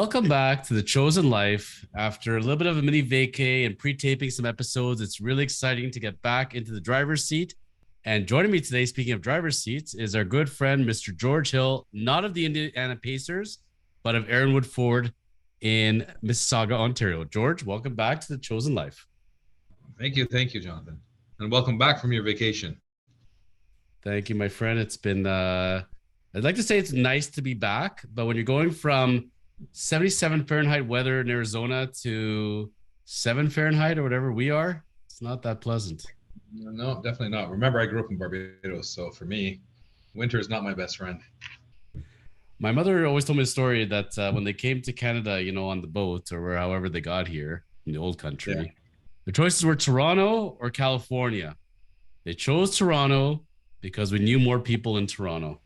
Welcome back to the Chosen Life. After a little bit of a mini vacay and pre-taping some episodes, it's really exciting to get back into the driver's seat. And joining me today, speaking of driver's seats, is our good friend, Mr. George Hill, not of the Indiana Pacers, but of Erinwood Ford in Mississauga, Ontario. George, welcome back to the Chosen Life. Thank you, Jonathan. And welcome back from your vacation. Thank you, my friend. It's been, I'd like to say it's nice to be back, but when you're going from 77 Fahrenheit weather in Arizona to 7 Fahrenheit or whatever we are, it's not that pleasant. No, definitely not. Remember, I grew up in Barbados, so for me, winter is not my best friend. My mother always told me a story that when they came to Canada, on the boat or however they got here in the old country, the choices were Toronto or California. They chose Toronto because we knew more people in Toronto.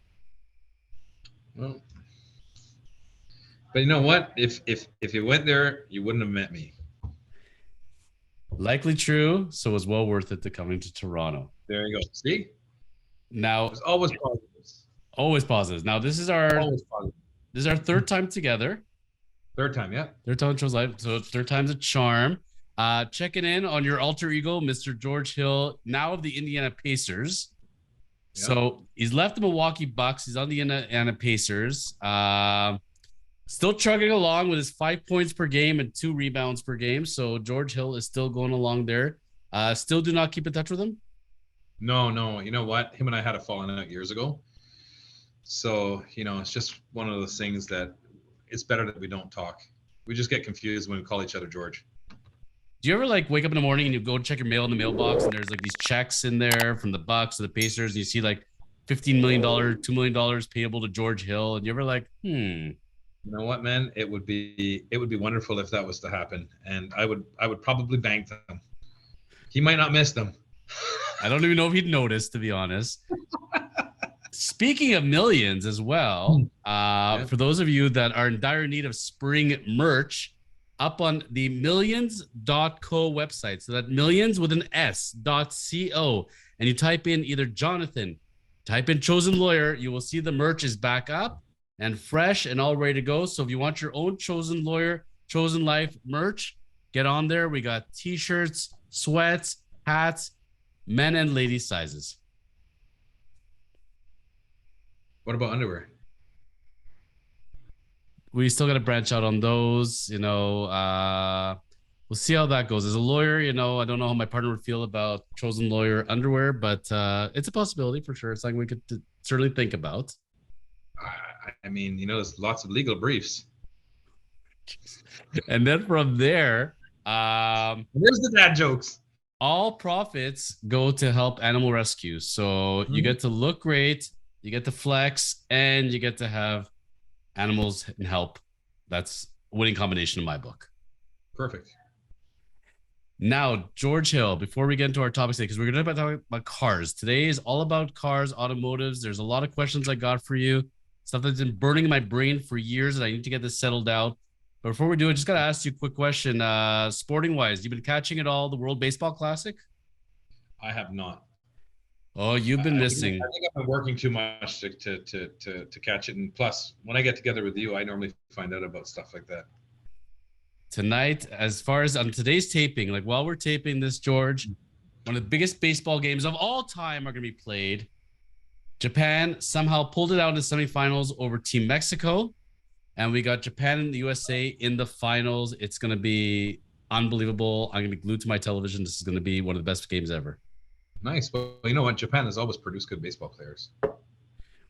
Well, but you know what? If you went there, you wouldn't have met me. Likely true. So it was well worth it to coming to Toronto. There you go. See? Now it's always positives. Always positives. Now this is our third time together. Third time, yeah. Third time Chosen Life. So third time's a charm. Checking in on your alter ego, Mr. George Hill, now of the Indiana Pacers. Yeah. So he's left the Milwaukee Bucks. He's on the Indiana Pacers. Still chugging along with his 5 points per game and 2 rebounds per game. So George Hill is still going along there. Still do not keep in touch with him? No. You know what? Him and I had a falling out years ago. So, it's just one of those things that it's better that we don't talk. We just get confused when we call each other George. Do you ever wake up in the morning and you go check your mail in the mailbox and there's these checks in there from the Bucks to the Pacers and you see $15 million, $2 million payable to George Hill and you're ever You know what, man? It would be wonderful if that was to happen, and I would probably bank them. He might not miss them. I don't even know if he'd notice, to be honest. Speaking of millions as well, for those of you that are in dire need of spring merch, up on the millions.co website, so that millions with an S.co, and you type in either Jonathan, type in Chosen Lawyer, you will see the merch is back up and fresh and all ready to go. So if you want your own Chosen Lawyer, Chosen Life merch, get on there. We got t-shirts, sweats, hats, men and ladies sizes. What about underwear? We still got to branch out on those. We'll see how that goes. As a lawyer, I don't know how my partner would feel about Chosen Lawyer underwear, but it's a possibility for sure. It's something we could certainly think about. I mean, there's lots of legal briefs. And then from there, there's the dad jokes. All profits go to help animal rescue. So you get to look great, you get to flex, and you get to have animals and help. That's a winning combination in my book. Perfect. Now, George Hill, before we get into our topics today, because we're going to talk about cars. Today is all about cars, automotives. There's a lot of questions I got for you. Stuff that's been burning in my brain for years, and I need to get this settled out. But before we do it, just got to ask you a quick question. Sporting-wise, you've been catching it all, the World Baseball Classic? I have not. Oh, you've been missing. I think I've been working too much to catch it. And plus, when I get together with you, I normally find out about stuff like that. Tonight, as far as on today's taping, while we're taping this, George, one of the biggest baseball games of all time are going to be played. Japan somehow pulled it out in the semifinals over Team Mexico, and we got Japan and the USA in the finals. It's going to be unbelievable. I'm going to be glued to my television. This is going to be one of the best games ever. Nice. Well, you know what? Japan has always produced good baseball players.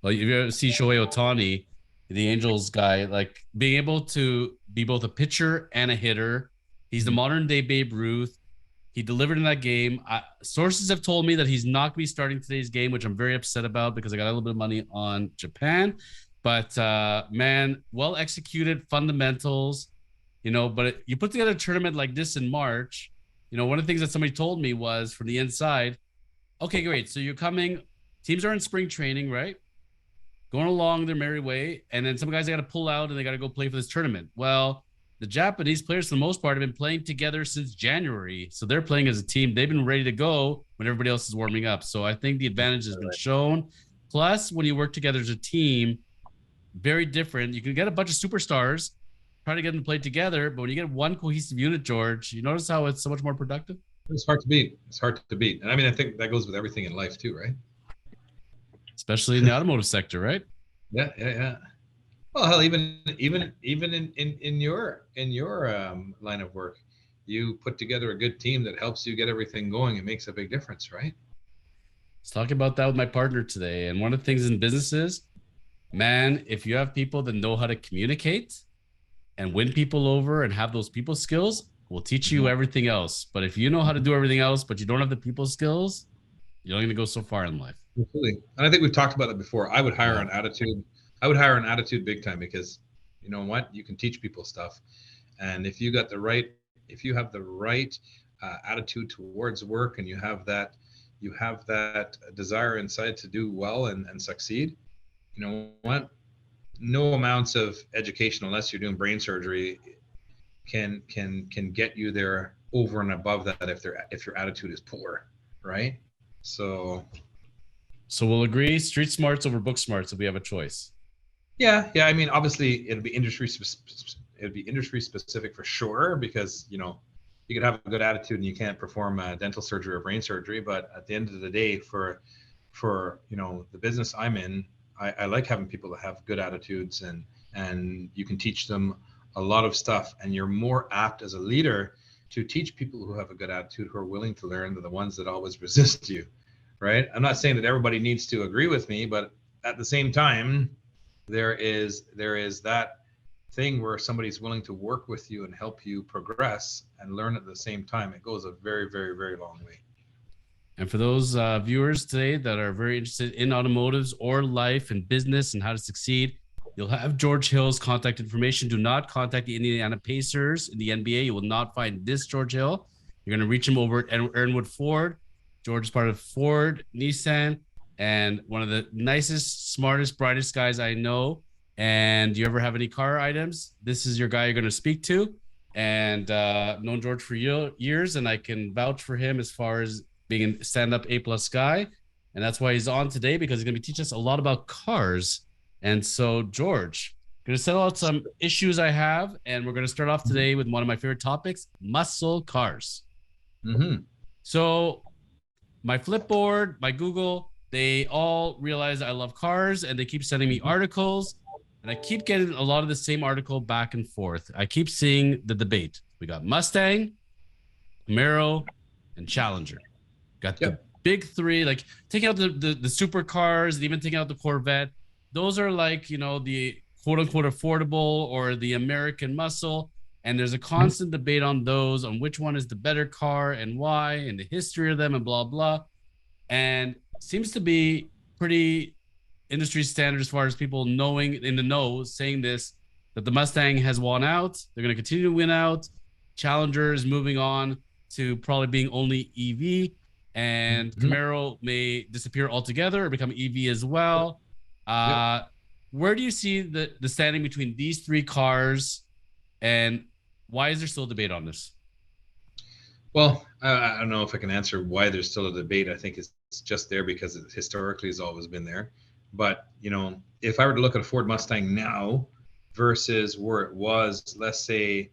Well, if you ever see Shohei Ohtani, the Angels guy, being able to be both a pitcher and a hitter. He's the modern day Babe Ruth. He delivered in that game. Sources have told me that he's not going to be starting today's game, which I'm very upset about because I got a little bit of money on Japan. But, man, well executed fundamentals, but you put together a tournament like this in March. One of the things that somebody told me was from the inside, okay, great. So you're coming, teams are in spring training, right? Going along their merry way. And then some guys, they got to pull out and they got to go play for this tournament. Well, the Japanese players, for the most part, have been playing together since January. So they're playing as a team. They've been ready to go when everybody else is warming up. So I think the advantage has been shown. Plus, when you work together as a team, very different. You can get a bunch of superstars try to get them to play together. But when you get one cohesive unit, George, you notice how it's so much more productive? It's hard to beat. It's hard to beat. And I mean, I think that goes with everything in life too, right? Especially in the automotive sector, right? Yeah, yeah, yeah. Well, hell, even in your line of work, you put together a good team that helps you get everything going. It makes a big difference, right? I was talking about that with my partner today. And one of the things in businesses, man, if you have people that know how to communicate and win people over and have those people skills, will teach you Mhm. everything else. But if you know how to do everything else, but you don't have the people skills, you're only going to go so far in life. Absolutely. And I think we've talked about that before. I would hire Yeah. an attitude. I would hire an attitude big time because you know what? You can teach people stuff. And if you have the right attitude towards work and you have that desire inside to do well and succeed, you know what? No amounts of education, unless you're doing brain surgery, can get you there over and above that if your attitude is poor, right? So So we'll agree street smarts over book smarts if we have a choice. yeah. I mean, obviously, it'd be industry specific for sure because you know you could have a good attitude and you can't perform dental surgery or brain surgery. But at the end of the day, for you know the business I'm in, I like having people that have good attitudes and you can teach them a lot of stuff, and you're more apt as a leader to teach people who have a good attitude, who are willing to learn, than the ones that always resist you, right? I'm not saying that everybody needs to agree with me, but at the same time there is that thing where somebody's willing to work with you and help you progress and learn at the same time. It goes a very, very, very long way. And for those viewers today that are very interested in automotives or life and business and how to succeed, you'll have George Hill's contact information. Do not contact the Indiana Pacers in the NBA. You will not find this George Hill. You're going to reach him over at Erinwood Ford. George is part of Ford, Nissan, and one of the nicest, smartest, brightest guys I know. And do you ever have any car items? This is your guy you're going to speak to. And known George for years, and I can vouch for him as far as being a stand-up A+ guy. And that's why he's on today, because he's going to be teaching us a lot about cars. And so, George, going to settle out some issues I have, and we're going to start off today with one of my favorite topics: muscle cars. Mm-hmm. So my Flipboard, my Google, they all realize I love cars, and they keep sending me articles, and I keep getting a lot of the same article back and forth. I keep seeing the debate. We got Mustang, Camaro, and Challenger. Got the Yep. big three, like taking out the supercars, and even taking out the Corvette. Those are like, the quote unquote affordable or the American muscle. And there's a constant debate on those, on which one is the better car and why, and the history of them, and blah, blah. And seems to be pretty industry standard as far as people knowing in the know saying this, that the Mustang has won out. They're going to continue to win out. Challenger is moving on to probably being only EV, and Mm-hmm. Camaro may disappear altogether or become EV as well. Yep. Uh, where do you see the standing between these three cars, and why is there still debate on this? Well, I don't know if I can answer why there's still a debate. I think it's just there because it historically has always been there. But, you know, if I were to look at a Ford Mustang now versus where it was, let's say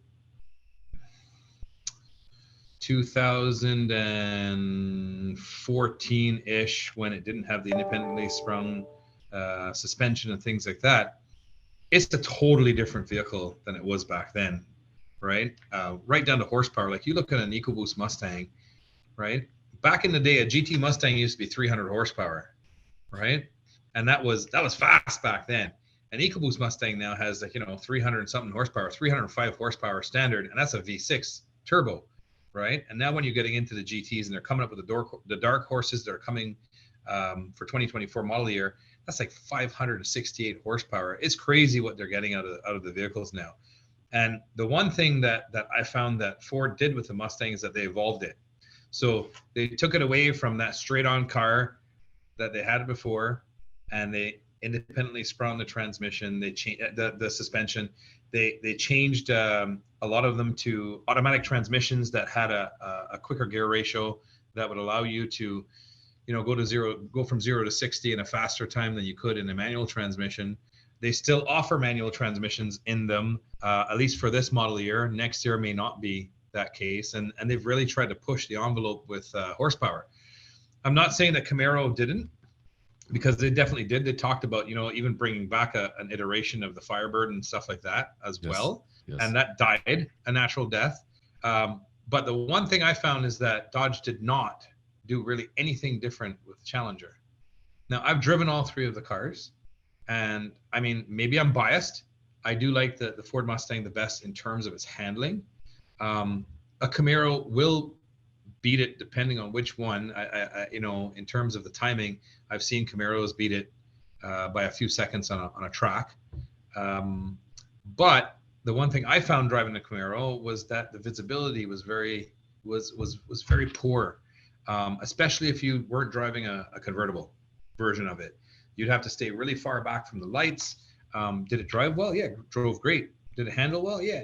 2014-ish, when it didn't have the independently sprung suspension and things like that, it's a totally different vehicle than it was back then, right? Right down to horsepower. Like you look at an EcoBoost Mustang, right? Back in the day, a GT Mustang used to be 300 horsepower, right? And that was fast back then. An EcoBoost Mustang now has 300 and something horsepower, 305 horsepower standard, and that's a V6 turbo, right? And now when you're getting into the GTs and they're coming up with the dark horses that are coming for 2024 model year, that's like 568 horsepower. It's crazy what they're getting out of the vehicles now. And the one thing that I found that Ford did with the Mustang is that they evolved it. So they took it away from that straight-on car that they had before, and they independently sprung the transmission. They changed the suspension. They changed a lot of them to automatic transmissions that had a quicker gear ratio that would allow you to go from 0 to 60 in a faster time than you could in a manual transmission. They still offer manual transmissions in them, at least for this model year. Next year may not be that case, and they've really tried to push the envelope with horsepower. I'm not saying that Camaro didn't, because they definitely did. They talked about, even bringing back an iteration of the Firebird and stuff like that as well. Yes. And that died a natural death. But the one thing I found is that Dodge did not do really anything different with Challenger. Now, I've driven all three of the cars, and I mean, maybe I'm biased. I do like the Ford Mustang the best in terms of its handling. A Camaro will beat it depending on which one. In terms of the timing, I've seen Camaros beat it by a few seconds on a track. But the one thing I found driving the Camaro was that the visibility was very poor, especially if you weren't driving a convertible version of it. You'd have to stay really far back from the lights. Did it drive well? Yeah, it drove great. Did it handle well? Yeah,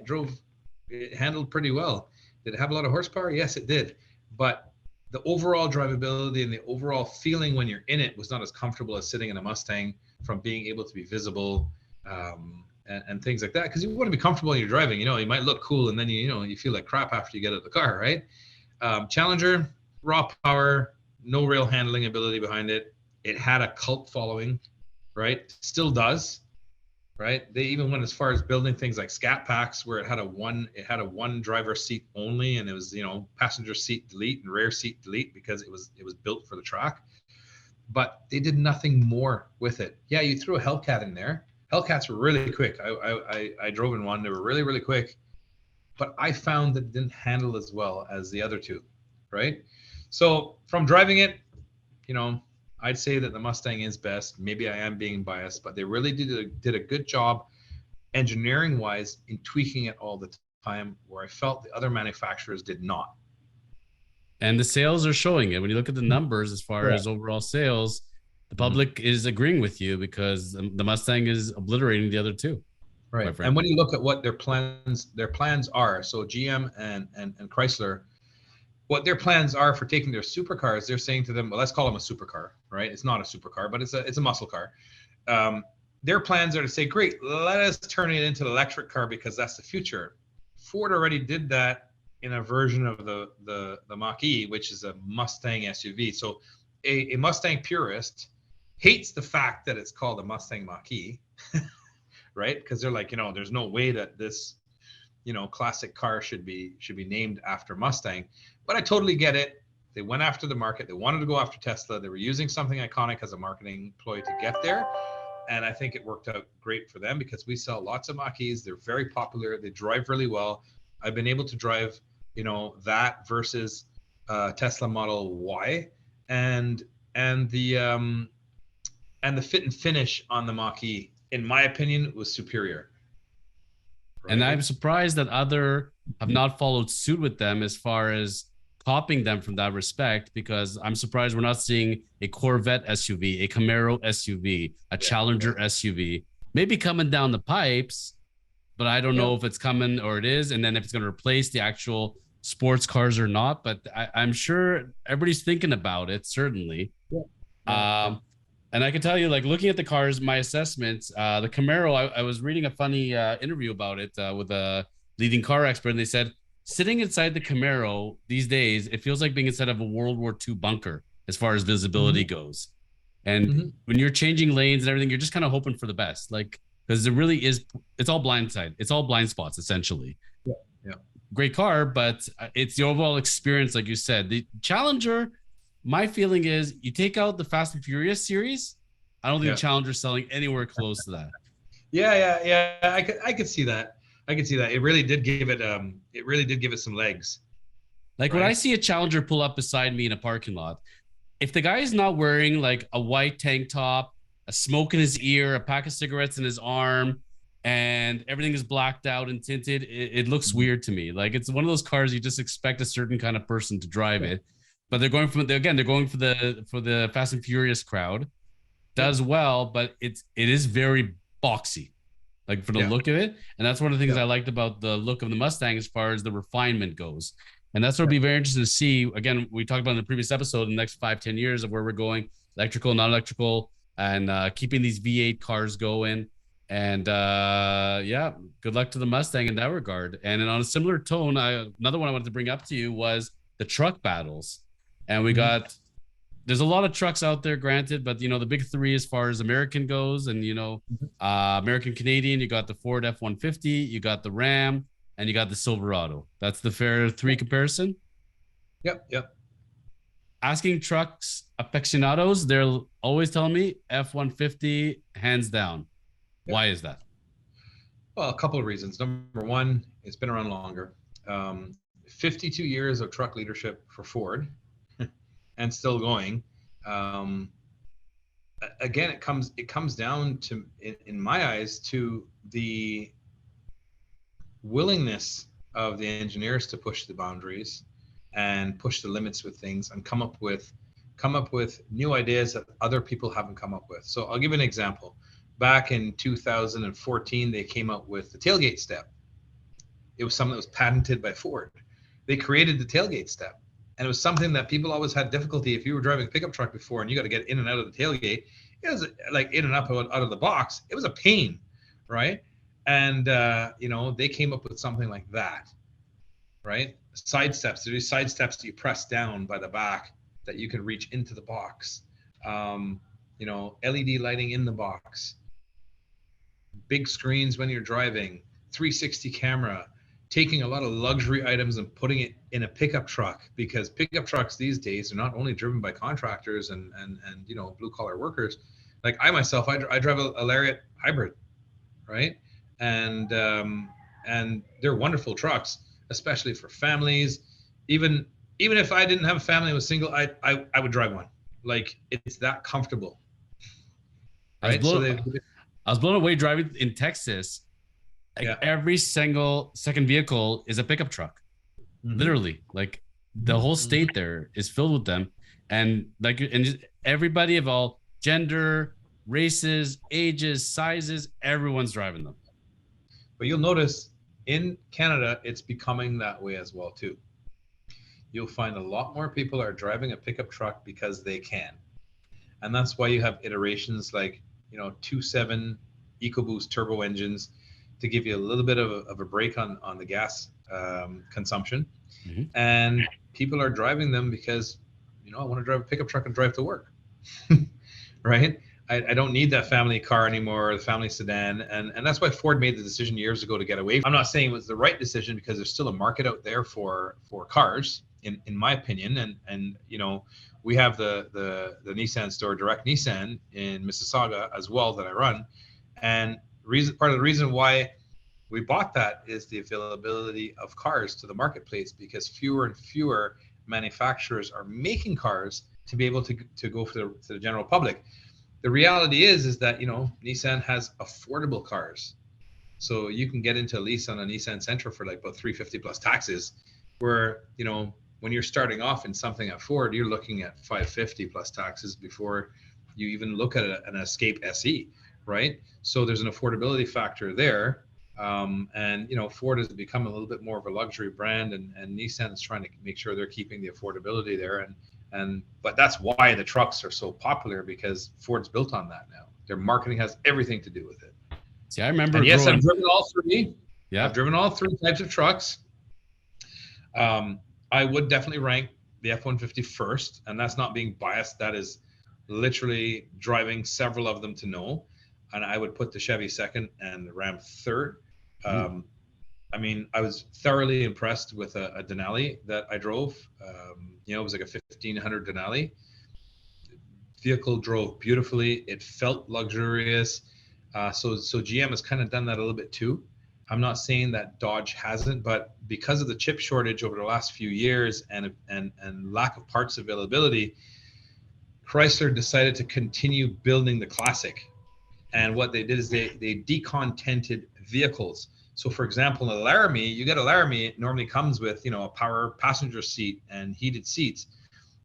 it handled pretty well. Did it have a lot of horsepower? Yes, it did. But the overall drivability and the overall feeling when you're in it was not as comfortable as sitting in a Mustang, from being able to be visible and things like that. Because you want to be comfortable when you're driving. You might look cool, and then you feel like crap after you get out of the car, right? Challenger, raw power, no real handling ability behind it. It had a cult following, right? Still does, right? They even went as far as building things like scat packs, where it had a one driver seat only, and it was passenger seat delete and rear seat delete, because it was built for the track. But they did nothing more with it. Yeah, you threw a Hellcat in there. Hellcats were really quick. I drove in one. They were really, really quick, but I found that it didn't handle as well as the other two, right? So from driving it, I'd say that the Mustang is best. Maybe I am being biased, but they really did a good job engineering-wise in tweaking it all the time, where I felt the other manufacturers did not. And the sales are showing it. When you look at the numbers as far as overall sales, the public is agreeing with you, because the Mustang is obliterating the other two. Right. And when you look at what their plans are, so GM and Chrysler, what their plans are for taking their supercars, they're saying to them, well, let's call them a supercar, right? It's not a supercar, but it's a muscle car. Their plans are to say, great, let us turn it into an electric car, because that's the future. Ford already did that in a version of the Mach-E, which is a Mustang SUV. So a Mustang purist hates the fact that it's called a Mustang Mach-E, right? Because they're like, there's no way that this classic car should be named after Mustang. But I totally get it. They went after the market. They wanted to go after Tesla. They were using something iconic as a marketing ploy to get there. And I think it worked out great for them, because we sell lots of Mach-E's. They're very popular. They drive really well. I've been able to drive, that versus Tesla Model Y, and the fit and finish on the Mach-E, in my opinion, was superior. Right? And I'm surprised that other have not followed suit with them as far as copying them from that respect, because I'm surprised we're not seeing a Corvette SUV, a Camaro SUV, a Challenger SUV, maybe coming down the pipes, but I don't know if it's coming or it is, and then if it's going to replace the actual sports cars or not. But I'm sure everybody's thinking about it, certainly. And I can tell you, like, looking at the cars, my assessments, the Camaro, I was reading a funny interview about it with a leading car expert, and they said, sitting inside the Camaro these days, it feels like being inside of a World War II bunker as far as visibility goes. And when you're changing lanes and everything, you're just kind of hoping for the best. Like, because it really is, it's all blindside. It's all blind spots, essentially. Yeah. Great car, but it's the overall experience, like you said. The Challenger, my feeling is, you take out the Fast and Furious series, I don't think Challenger's selling anywhere close to that. Yeah. I could see that. It really did give it some legs. Like, when I see a Challenger pull up beside me in a parking lot, if the guy is not wearing like a white tank top, a smoke in his ear, a pack of cigarettes in his arm, and everything is blacked out and tinted, it looks weird to me. Like, it's one of those cars you just expect a certain kind of person to drive it. But they're going for the Fast and Furious crowd. Does well, but it is very boxy, like, for the look of it. And that's one of the things I liked about the look of the Mustang as far as the refinement goes. And that's what will be very interesting to see. Again, we talked about in the previous episode, in the next 5-10 years, of where we're going, electrical, non-electrical, and keeping these V8 cars going. And yeah, good luck to the Mustang in that regard. And on a similar tone, another one I wanted to bring up to you was the truck battles. And we got there's a lot of trucks out there, granted, but the big three as far as American goes, and American Canadian, you got the Ford F-150, you got the Ram, and you got the Silverado. That's the fair three comparison. Yep. Asking trucks aficionados, they're always telling me F-150 hands down. Why is that? Well, a couple of reasons. Number one, it's been around longer. 52 years of truck leadership for Ford and still going. Again, it comes down to, in my eyes, to the willingness of the engineers to push the boundaries and push the limits with things and come up with new ideas that other people haven't come up with. So I'll give you an example. Back in 2014, they came up with the tailgate step. It was something that was patented by Ford. They created the tailgate step, and it was something that people always had difficulty. If you were driving a pickup truck before and you got to get in and out of the tailgate, it was like in and out of the box. It was a pain, right? And they came up with something like that, right? Side steps. There's side steps that you press down by the back that you can reach into the box. LED lighting in the box, big screens when you're driving, 360 camera, taking a lot of luxury items and putting it in a pickup truck, because pickup trucks these days are not only driven by contractors and blue collar workers. Like I myself, I drive a Lariat hybrid, right? And they're wonderful trucks, especially for families. Even if I didn't have a family and was single, I would drive one. Like, it's that comfortable. Right? I was blown away driving in Texas. Every single second vehicle is a pickup truck. Literally, like the whole state there is filled with them, and everybody of all gender, races, ages, sizes, everyone's driving them. But you'll notice in Canada, it's becoming that way as well too. You'll find a lot more people are driving a pickup truck because they can, and that's why you have iterations like 2.7 EcoBoost turbo engines to give you a little bit of a break on the gas consumption. And people are driving them because I want to drive a pickup truck and drive to work. Right? I don't need that family car anymore, the family sedan, and that's why Ford made the decision years ago to get away. I'm not saying it was the right decision, because there's still a market out there for cars, in my opinion, and we have the Nissan store, Direct Nissan in Mississauga as well, that I run, and part of the reason why we bought that is the availability of cars to the marketplace, because fewer and fewer manufacturers are making cars to be able to go to the general public. The reality is that Nissan has affordable cars, so you can get into a lease on a Nissan Sentra for like about $350 plus taxes, where when you're starting off in something at Ford, you're looking at $550 plus taxes before you even look at an Escape SE, right? So there's an affordability factor there, and Ford has become a little bit more of a luxury brand, and Nissan is trying to make sure they're keeping the affordability there, but that's why the trucks are so popular, because Ford's built on that now. Their marketing has everything to do with it. See, I remember. And yes, I've driven all three. Yeah, I've driven all three types of trucks. I would definitely rank the F-150 first, and that's not being biased. That is literally driving several of them to know. And I would put the Chevy second and the Ram third. I was thoroughly impressed with a Denali that I drove. It was like a 1500 Denali. Vehicle drove beautifully. It felt luxurious. So GM has kind of done that a little bit too. I'm not saying that Dodge hasn't, but because of the chip shortage over the last few years and lack of parts availability, Chrysler decided to continue building the Classic. And what they did is they decontented vehicles. So for example, a Laramie, you get a Laramie, it normally comes with, a power passenger seat and heated seats.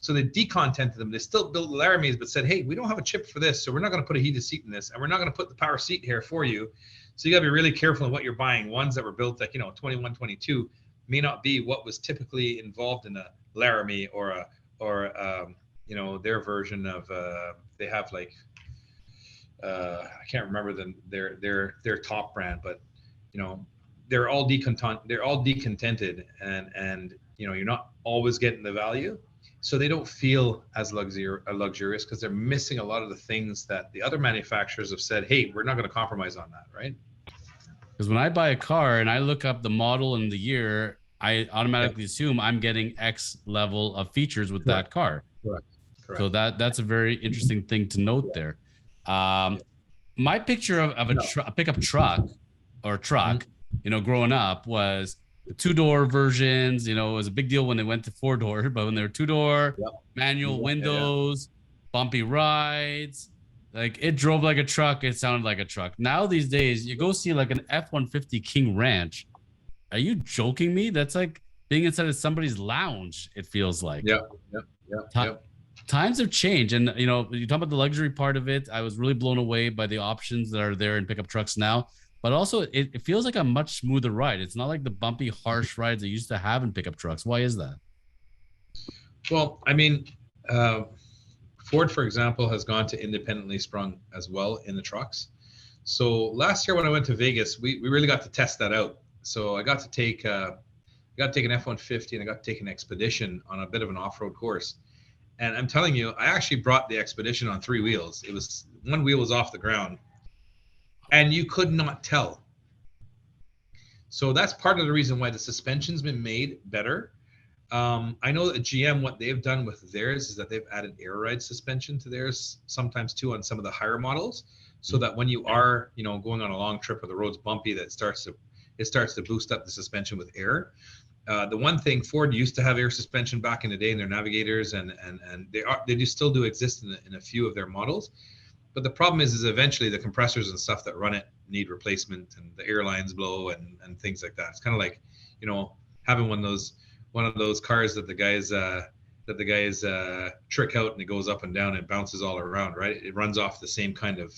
So they decontented them. They still built Laramies, but said, hey, we don't have a chip for this, so we're not going to put a heated seat in this, and we're not going to put the power seat here for you. So you got to be really careful in what you're buying. Ones that were built like 21, 22 may not be what was typically involved in a Laramie or their version of they have like I can't remember their top brand, but you know, they're all decontented, and you know, you're not always getting the value, so they don't feel as luxurious because they're missing a lot of the things that the other manufacturers have said, hey, we're not going to compromise on that, right? Because when I buy a car and I look up the model and the year, I automatically assume I'm getting X level of features with Correct. that car. Correct. So that's a very interesting thing to note there. My picture of a pickup truck or truck, you know, growing up was the two-door versions. You know, it was a big deal when they went to four-door, but when they were two-door, manual windows, bumpy rides, like it drove like a truck, it sounded like a truck. Now these days, you go see like an F-150 King Ranch. Are you joking me? That's like being inside of somebody's lounge, it feels like. Times have changed. And, you know, you talk about the luxury part of it. I was really blown away by the options that are there in pickup trucks now. But also, it feels like a much smoother ride. It's not like the bumpy, harsh rides they used to have in pickup trucks. Why is that? Well, I mean, Ford, for example, has gone to independently sprung as well in the trucks. So last year when I went to Vegas, we really got to test that out. So I got to take an F-150 and I got to take an Expedition on a bit of an off-road course. And I'm telling you, I actually brought the Expedition on 3 wheels. It was one wheel was off the ground, and you could not tell. So that's part of the reason why the suspension's been made better. I know that GM, what they've done with theirs is that they've added air ride suspension to theirs, sometimes too on some of the higher models, so that when you are, you know, going on a long trip where the road's bumpy, that it starts to boost up the suspension with air. The one thing, Ford used to have air suspension back in the day in their Navigators, and they do still exist in a few of their models. But the problem is eventually the compressors and stuff that run it need replacement, and the air lines blow and things like that. It's kind of like, you know, having one of those cars that the guys trick out and it goes up and down and bounces all around, right? It runs off the same kind of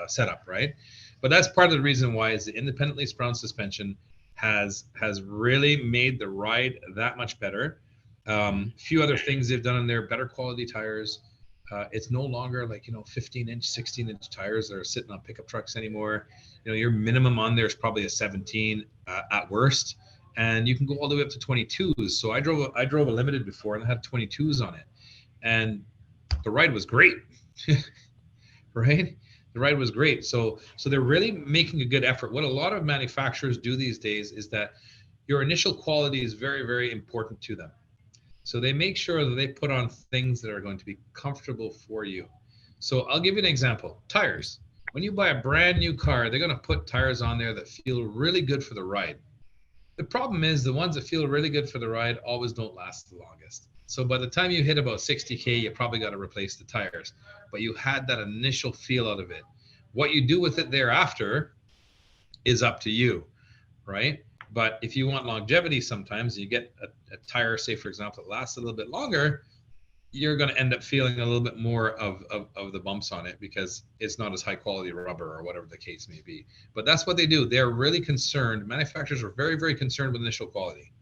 setup, right? But that's part of the reason why is the independently sprung suspension has really made the ride that much better. Few other things they've done in there: better quality tires. It's no longer like, you know, 15-inch, 16-inch tires that are sitting on pickup trucks anymore. You know, your minimum on there is probably a 17 at worst, and you can go all the way up to 22s. So I drove a Limited before and I had 22s on it, and the ride was great, right? The ride was great. So they're really making a good effort. What a lot of manufacturers do these days is that your initial quality is very, very important to them. So they make sure that they put on things that are going to be comfortable for you. So I'll give you an example. Tires. When you buy a brand new car, they're going to put tires on there that feel really good for the ride. The problem is the ones that feel really good for the ride always don't last the longest. So by the time you hit about 60K, you probably got to replace the tires. But you had that initial feel out of it. What you do with it thereafter is up to you, right? But if you want longevity, sometimes you get a tire, say, for example, that lasts a little bit longer, you're going to end up feeling a little bit more of the bumps on it because it's not as high quality rubber or whatever the case may be. But that's what they do. They're really concerned. Manufacturers are very, very concerned with initial quality.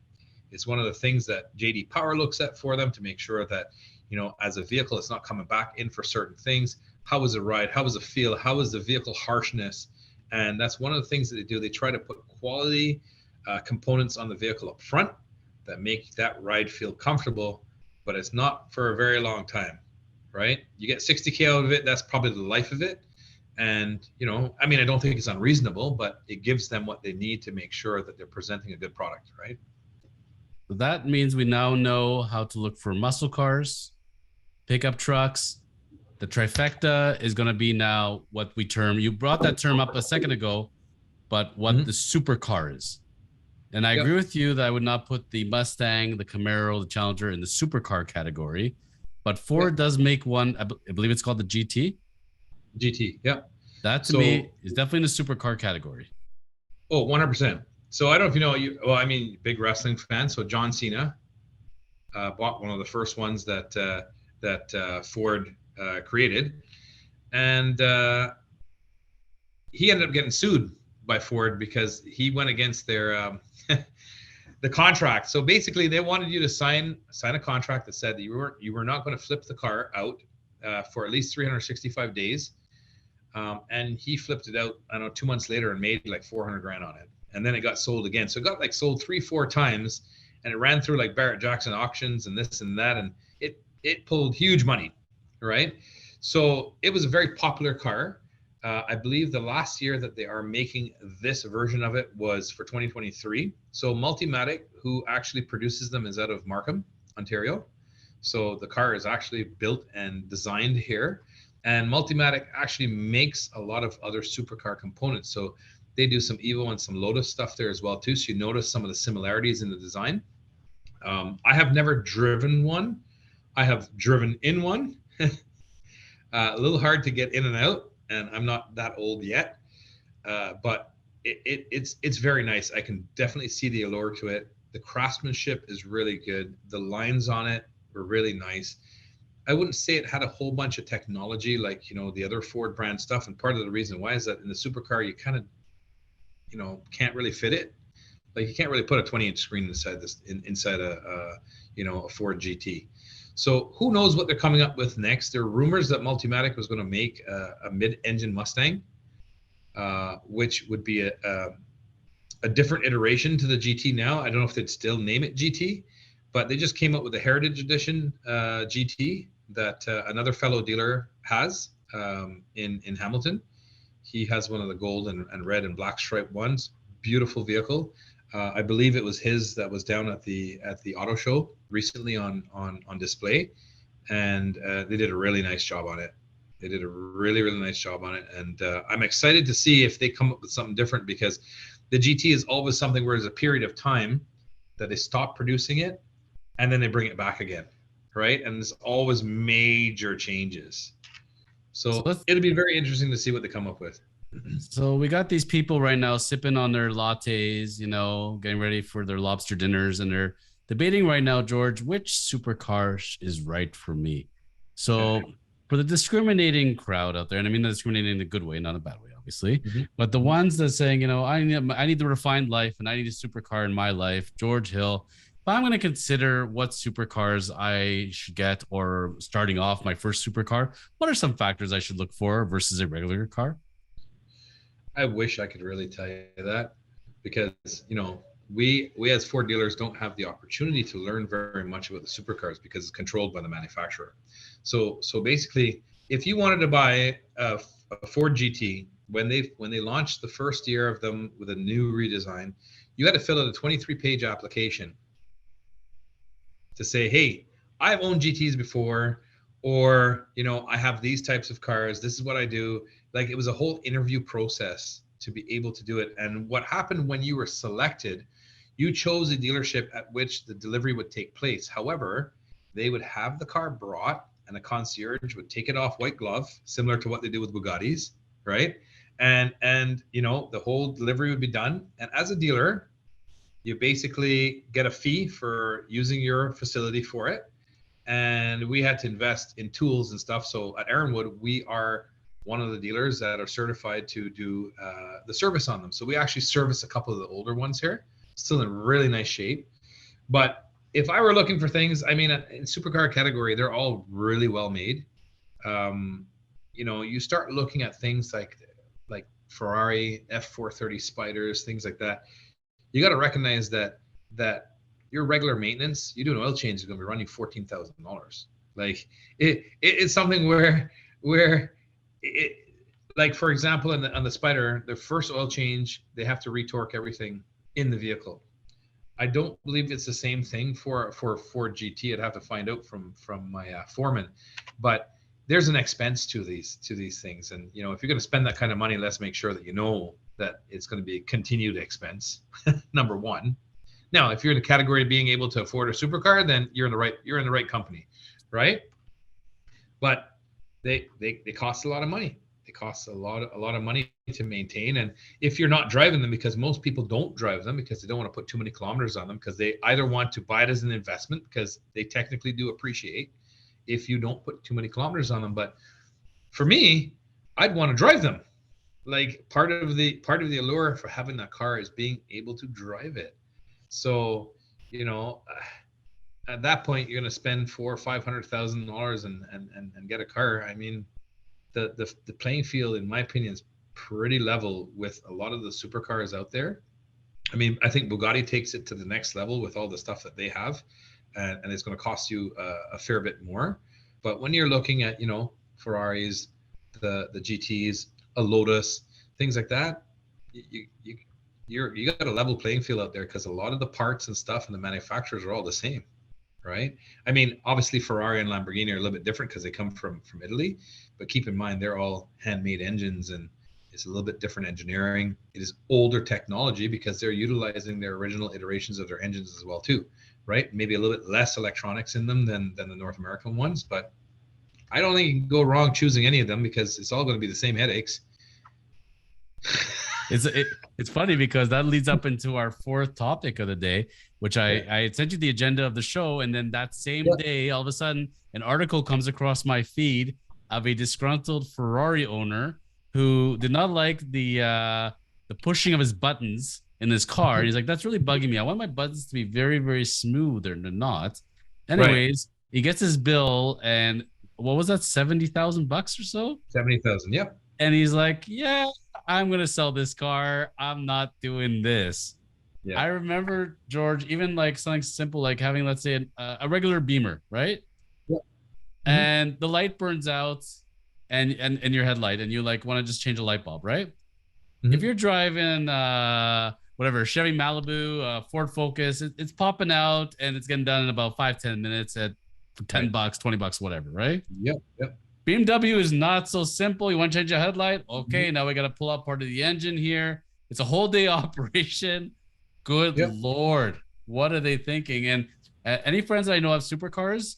It's one of the things that JD Power looks at for them to make sure that, you know, as a vehicle, it's not coming back in for certain things. How was the ride? How was the feel? How was the vehicle harshness? And that's one of the things that they do. They try to put quality components on the vehicle up front that make that ride feel comfortable, but it's not for a very long time, right? You get 60K out of it. That's probably the life of it. And, you know, I mean, I don't think it's unreasonable, but it gives them what they need to make sure that they're presenting a good product, right? So that means we now know how to look for muscle cars, pickup trucks. The trifecta is going to be now what we term, you brought that term up a second ago, but what the supercar is. And I agree with you that I would not put the Mustang, the Camaro, the Challenger in the supercar category, but Ford does make one, I believe it's called the GT. GT, yeah. That to me is definitely in the supercar category. Oh, 100%. So I don't know if you know, big wrestling fan. So John Cena bought one of the first ones that Ford created, and he ended up getting sued by Ford because he went against their the contract. So basically, they wanted you to sign a contract that said that you were not going to flip the car out for at least 365 days. And he flipped it out, I don't know, 2 months later and made like 400 grand on it. And then it got sold again. So it got like sold 3-4 times, and it ran through like Barrett Jackson auctions and this and that. And it pulled huge money, right? So it was a very popular car. I believe the last year that they are making this version of it was for 2023. So Multimatic, who actually produces them, is out of Markham, Ontario. So the car is actually built and designed here. And Multimatic actually makes a lot of other supercar components. So they do some Evo and some Lotus stuff there as well too. So you notice some of the similarities in the design. I have never driven one. I have driven in one. A little hard to get in and out, and I'm not that old yet. But it's very nice. I can definitely see the allure to it. The craftsmanship is really good. The lines on it were really nice. I wouldn't say it had a whole bunch of technology like, the other Ford brand stuff. And part of the reason why is that in the supercar, you kind of, can't really fit it. Like you can't really put a 20-inch screen inside a Ford GT. So who knows what they're coming up with next? There are rumors that Multimatic was going to make a mid-engine Mustang, which would be a different iteration to the GT now. I don't know if they'd still name it GT, but they just came up with a Heritage Edition GT that another fellow dealer has in Hamilton. He has one of the gold and red and black striped ones. Beautiful vehicle. I believe it was his that was down at the auto show recently on display, and they did a really nice job on it. They did a really, really nice job on it, and I'm excited to see if they come up with something different, because the GT is always something where there's a period of time that they stop producing it, and then they bring it back again, right? And there's always major changes. So it'll be very interesting to see what they come up with. So we got these people right now sipping on their lattes, getting ready for their lobster dinners, and they're debating right now, George, which supercar is right for me. So for the discriminating crowd out there, and I mean the discriminating in a good way, not a bad way, obviously, but the ones that saying, I need the refined life and I need a supercar in my life, George Hill, if I'm going to consider what supercars I should get, or starting off my first supercar, what are some factors I should look for versus a regular car? I wish I could really tell you that, because we as Ford dealers don't have the opportunity to learn very much about the supercars because it's controlled by the manufacturer. So basically, if you wanted to buy a Ford GT when they launched the first year of them with a new redesign, you had to fill out a 23-page application to say, hey, I've owned GTs before, or I have these types of cars. This is what I do. Like, it was a whole interview process to be able to do it. And what happened when you were selected, you chose a dealership at which the delivery would take place. However, they would have the car brought, and a concierge would take it off white glove, similar to what they do with Bugattis, right? And the whole delivery would be done. And as a dealer, you basically get a fee for using your facility for it. And we had to invest in tools and stuff. So at Erinwood, we are one of the dealers that are certified to do the service on them. So we actually service a couple of the older ones here, still in really nice shape. But if I were looking for things, I mean, in supercar category, they're all really well made. You start looking at things like Ferrari F-430 Spiders, things like that. You got to recognize that your regular maintenance, you do an oil change, is going to be running $14,000. Like it's something where like, for example, on the Spider, the first oil change, they have to retorque everything in the vehicle. I don't believe it's the same thing for Ford GT. I'd have to find out from my foreman, but there's an expense to these things. And if you're going to spend that kind of money, let's make sure that that it's going to be a continued expense. Number one. Now, if you're in the category of being able to afford a supercar, then you're in the right company, right? But they cost a lot of money. They cost a lot of money to maintain. And if you're not driving them, because most people don't drive them because they don't want to put too many kilometers on them, because they either want to buy it as an investment, because they technically do appreciate if you don't put too many kilometers on them. But for me, I'd want to drive them. Like, part of the allure for having that car is being able to drive it. So, at that point, you're going to spend $400,000 or $500,000 and get a car. I mean, the playing field, in my opinion, is pretty level with a lot of the supercars out there. I mean, I think Bugatti takes it to the next level with all the stuff that they have, and it's going to cost you a fair bit more. But when you're looking at, Ferraris, the GTs, a Lotus, things like that, you got a level playing field out there, because a lot of the parts and stuff and the manufacturers are all the same, right? I mean, obviously Ferrari and Lamborghini are a little bit different because they come from Italy, but keep in mind they're all handmade engines, and it's a little bit different engineering. It is older technology because they're utilizing their original iterations of their engines as well too, right? Maybe a little bit less electronics in them than the North American ones, but I don't think you can go wrong choosing any of them, because it's all going to be the same headaches. It's funny because that leads up into our fourth topic of the day, which I sent you the agenda of the show, and then that same day, all of a sudden, an article comes across my feed of a disgruntled Ferrari owner who did not like the pushing of his buttons in his car. He's like, that's really bugging me. I want my buttons to be very, very smooth, or not. Anyways, he gets his bill, and what was that, $70,000 or so? 70,000, yep. And he's like, yeah, I'm gonna sell this car. I'm not doing this. Yeah. I remember, George, even like something simple like having, let's say, a regular Beamer, right? Yeah. Mm-hmm. And the light burns out, and your headlight, and you like want to just change a light bulb, right? Mm-hmm. If you're driving whatever, Chevy Malibu, Ford Focus, it's popping out, and it's getting done in about 5-10 minutes at $10, $20, whatever, right? Yep. BMW is not so simple. You want to change a headlight? Okay, now we got to pull out part of the engine here. It's a whole day operation. Good Lord, what are they thinking? And any friends that I know have supercars,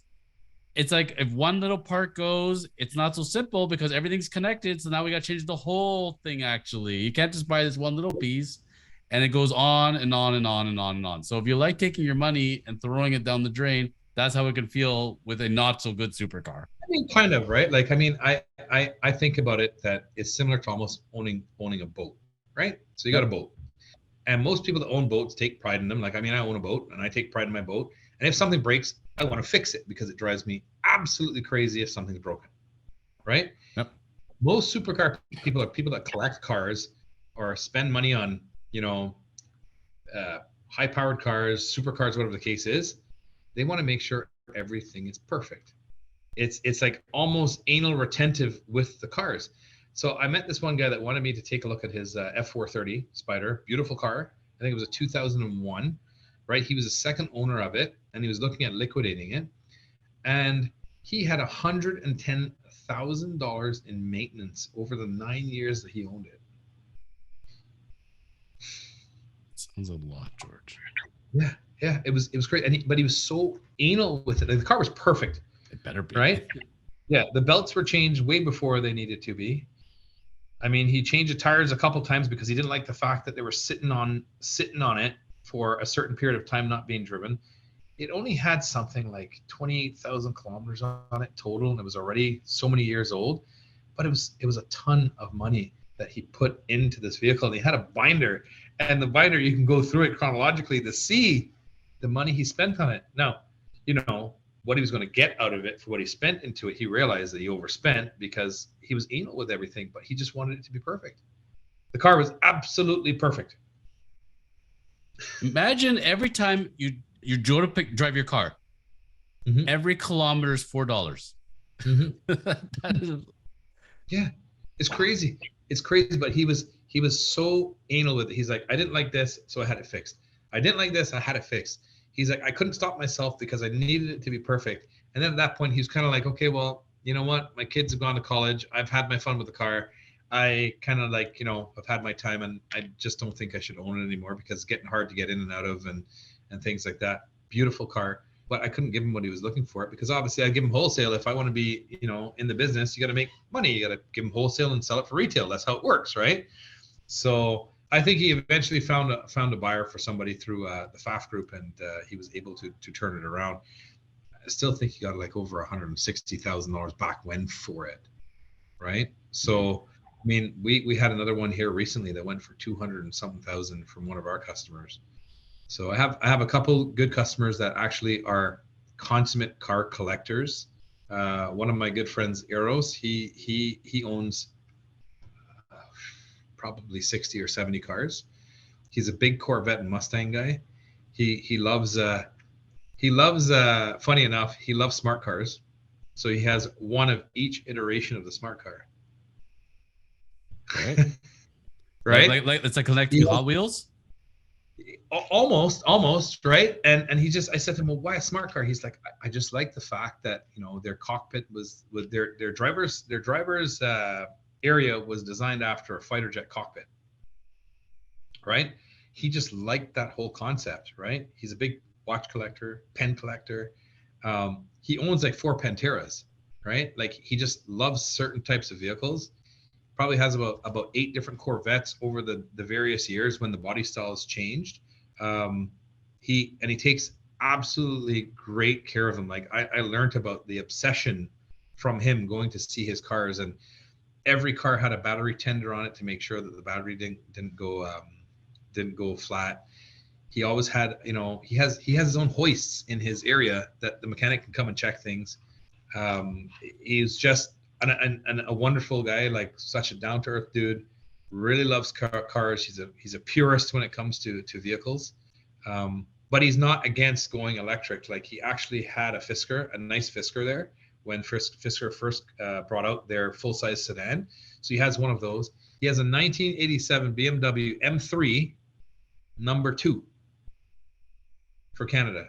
it's like if one little part goes, it's not so simple because everything's connected. So now we got to change the whole thing, actually. You can't just buy this one little piece, and it goes on and on and on and on and on. So if you like taking your money and throwing it down the drain, that's how it can feel with a not so good supercar. I mean, kind of, right? Like, I mean, I think about it that it's similar to almost owning a boat, right? So you got a boat, and most people that own boats take pride in them. Like, I mean, I own a boat, and I take pride in my boat. And if something breaks, I want to fix it because it drives me absolutely crazy if something's broken, right? Yep. Most supercar people are people that collect cars or spend money on, high-powered cars, supercars, whatever the case is. They want to make sure everything is perfect. It's like almost anal retentive with the cars. So I met this one guy that wanted me to take a look at his F-430 Spider, beautiful car. I think it was a 2001, right? He was a second owner of it, and he was looking at liquidating it. And he had $110,000 in maintenance over the 9 years that he owned it. Sounds a lot, George. Yeah, it was great, but he was so anal with it. Like, the car was perfect. It better be, right? Yeah, the belts were changed way before they needed to be. I mean, he changed the tires a couple times because he didn't like the fact that they were sitting on it for a certain period of time, not being driven. It only had something like 28,000 kilometers on it total, and it was already so many years old. But it was a ton of money that he put into this vehicle, and he had a binder, and the binder, you can go through it chronologically to see the money he spent on it. Now, what he was going to get out of it for what he spent into it, he realized that he overspent because he was anal with everything, but he just wanted it to be perfect. The car was absolutely perfect. Imagine every time you go to drive your car, every kilometer is $4. Yeah, it's crazy. It's crazy, but he was so anal with it. He's like, I didn't like this, so I had it fixed. I didn't like this, I had it fixed. He's like, I couldn't stop myself because I needed it to be perfect. And then at that point, he was kind of like, okay, well, you know what? My kids have gone to college. I've had my fun with the car. I kind of like, I've had my time, and I just don't think I should own it anymore because it's getting hard to get in and out of and things like that. Beautiful car. But I couldn't give him what he was looking for, because obviously I give him wholesale. If I want to be, in the business, you got to make money. You got to give him wholesale and sell it for retail. That's how it works, right? So I think he eventually found a buyer for somebody through the FAF group, and he was able to turn it around. I still think he got like over $160,000 back when for it, right? So I mean, we had another one here recently that went for 200 and something thousand from one of our customers. So I have a couple good customers that actually are consummate car collectors, One of my good friends, Eros, he owns probably 60 or 70 cars. He's a big Corvette and Mustang guy. He loves funny enough, he loves smart cars. So he has one of each iteration of the smart car. Right. Right? Like it's like collecting Hot Wheels. Almost, right? And he just, I said to him, well, why a smart car? He's like, I just like the fact that, you know, their cockpit was with their driver's area was designed after a fighter jet cockpit, right? He just liked that whole concept, right? He's a big watch collector, pen collector. He owns like 4 Panteras, right? Like he just loves certain types of vehicles. Probably has about 8 different Corvettes over the various years when the body styles changed. He takes absolutely great care of them. Like I learned about the obsession from him going to see his cars, and every car had a battery tender on it to make sure that the battery didn't go flat. He always had, you know, he has his own hoists in his area that the mechanic can come and check things. He's just a wonderful guy, like such a down to earth dude. Really loves cars. He's a purist when it comes to vehicles, but he's not against going electric. Like he actually had a nice Fisker there when Fisker first brought out their full size sedan. So he has one of those. He has a 1987 BMW M3 number 2 for Canada.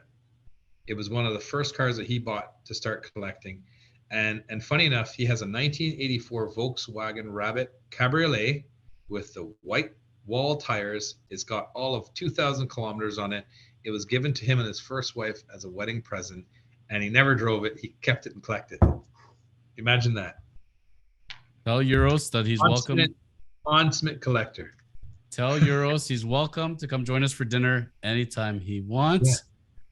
It was one of the first cars that he bought to start collecting. And funny enough, he has a 1984 Volkswagen Rabbit Cabriolet with the white wall tires. It's got all of 2,000 kilometers on it. It was given to him and his first wife as a wedding present, and he never drove it. He kept it and collected. Imagine that. Tell Euros that he's welcome. Consummate collector. Tell Euros he's welcome to come join us for dinner anytime he wants.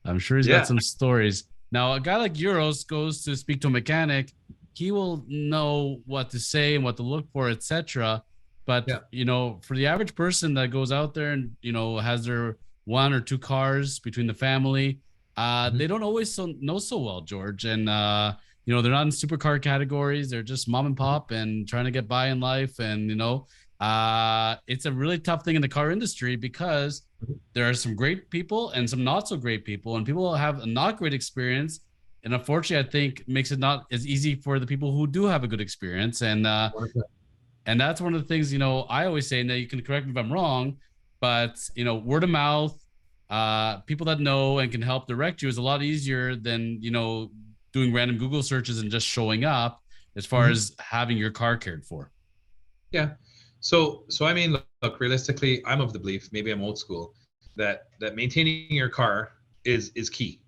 Yeah. I'm sure he's got some stories. Now, a guy like Euros goes to speak to a mechanic. He will know what to say and what to look for, etc. But, you know, for the average person that goes out there and, you know, has their 1 or 2 cars between the family, they don't always know so well, George. And, you know, they're not in supercar categories. They're just mom and pop and trying to get by in life. And, you know, it's a really tough thing in the car industry because there are some great people and some not so great people, and people have a not great experience. And unfortunately, I think makes it not as easy for the people who do have a good experience. And that's one of the things, you know, I always say, and that you can correct me if I'm wrong, but, you know, word of mouth, people that know and can help direct you is a lot easier than, you know, doing random Google searches and just showing up as far as having your car cared for. Yeah. So I mean, look, realistically, I'm of the belief, maybe I'm old school, that maintaining your car is key,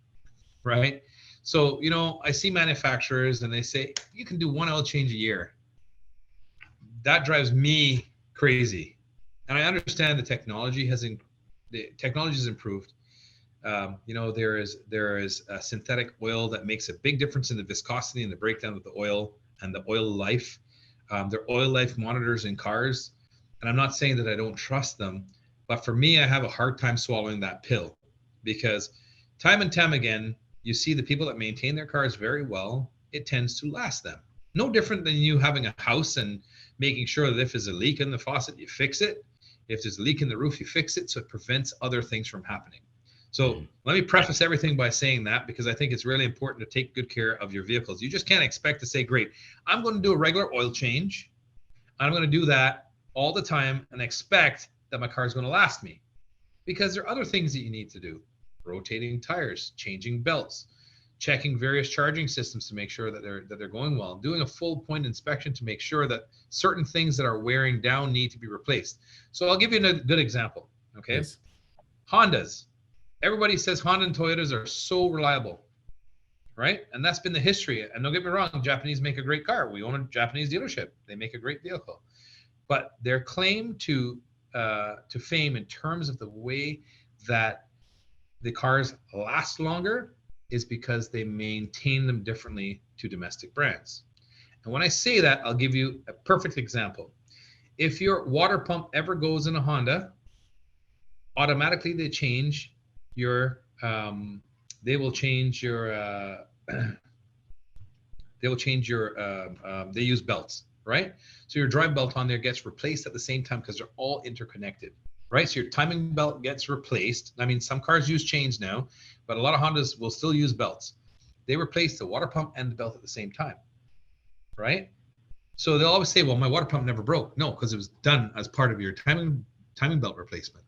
right? So, you know, I see manufacturers and they say you can do 1 oil change a year. That drives me crazy. And I understand the technology has improved. You know, there is a synthetic oil that makes a big difference in the viscosity and the breakdown of the oil and the oil life. There are oil life monitors in cars, and I'm not saying that I don't trust them, but for me, I have a hard time swallowing that pill, because time and time again, you see the people that maintain their cars very well, it tends to last them. No different than you having a house and making sure that if there's a leak in the faucet, you fix it. If there's a leak in the roof, you fix it, so it prevents other things from happening. So let me preface everything by saying that, because I think it's really important to take good care of your vehicles. You just can't expect to say, great, I'm going to do a regular oil change. I'm going to do that all the time and expect that my car is going to last me, because there are other things that you need to do. Rotating tires, changing belts, checking various charging systems to make sure that they're going well, doing a full point inspection to make sure that certain things that are wearing down need to be replaced. So I'll give you a good example. Okay. Yes. Hondas. Everybody says Honda and Toyotas are so reliable, right? And that's been the history. And don't get me wrong, Japanese make a great car. We own a Japanese dealership. They make a great vehicle. But their claim to fame in terms of the way that the cars last longer is because they maintain them differently to domestic brands. And when I say that, I'll give you a perfect example. If your water pump ever goes in a Honda, automatically they change your they will change your They will change your, they use belts, right? So your drive belt on there gets replaced at the same time because they're all interconnected, right? So your timing belt gets replaced. I mean, some cars use chains now, but a lot of Hondas will still use belts. They replace the water pump and the belt at the same time, right? So they'll always say, well, my water pump never broke. No, because it was done as part of your timing belt replacement.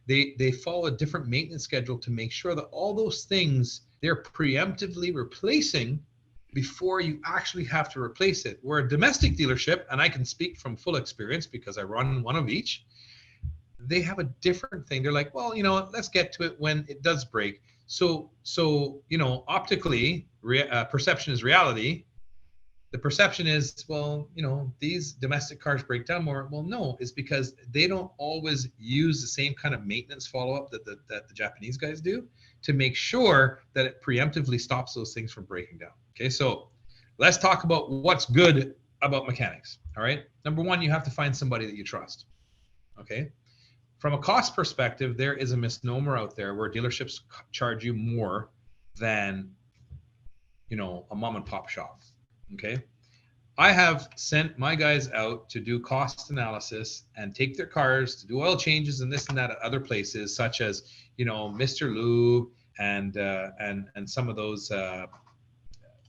They follow a different maintenance schedule to make sure that all those things they're preemptively replacing before you actually have to replace it. We're a domestic dealership, and I can speak from full experience because I run one of each. They have a different thing. They're like, well, let's get to it when it does break. So optically, perception is reality. The perception is, well, these domestic cars break down more. Well, no, it's because they don't always use the same kind of maintenance follow-up that the Japanese guys do to make sure that it preemptively stops those things from breaking down. Okay, so let's talk about what's good about mechanics. All right, number one, you have to find somebody that you trust. Okay, from a cost perspective, there is a misnomer out there where dealerships charge you more than a mom and pop shop. Okay, I have sent my guys out to do cost analysis and take their cars to do oil changes and this and that at other places, such as Mr. Lube and some of those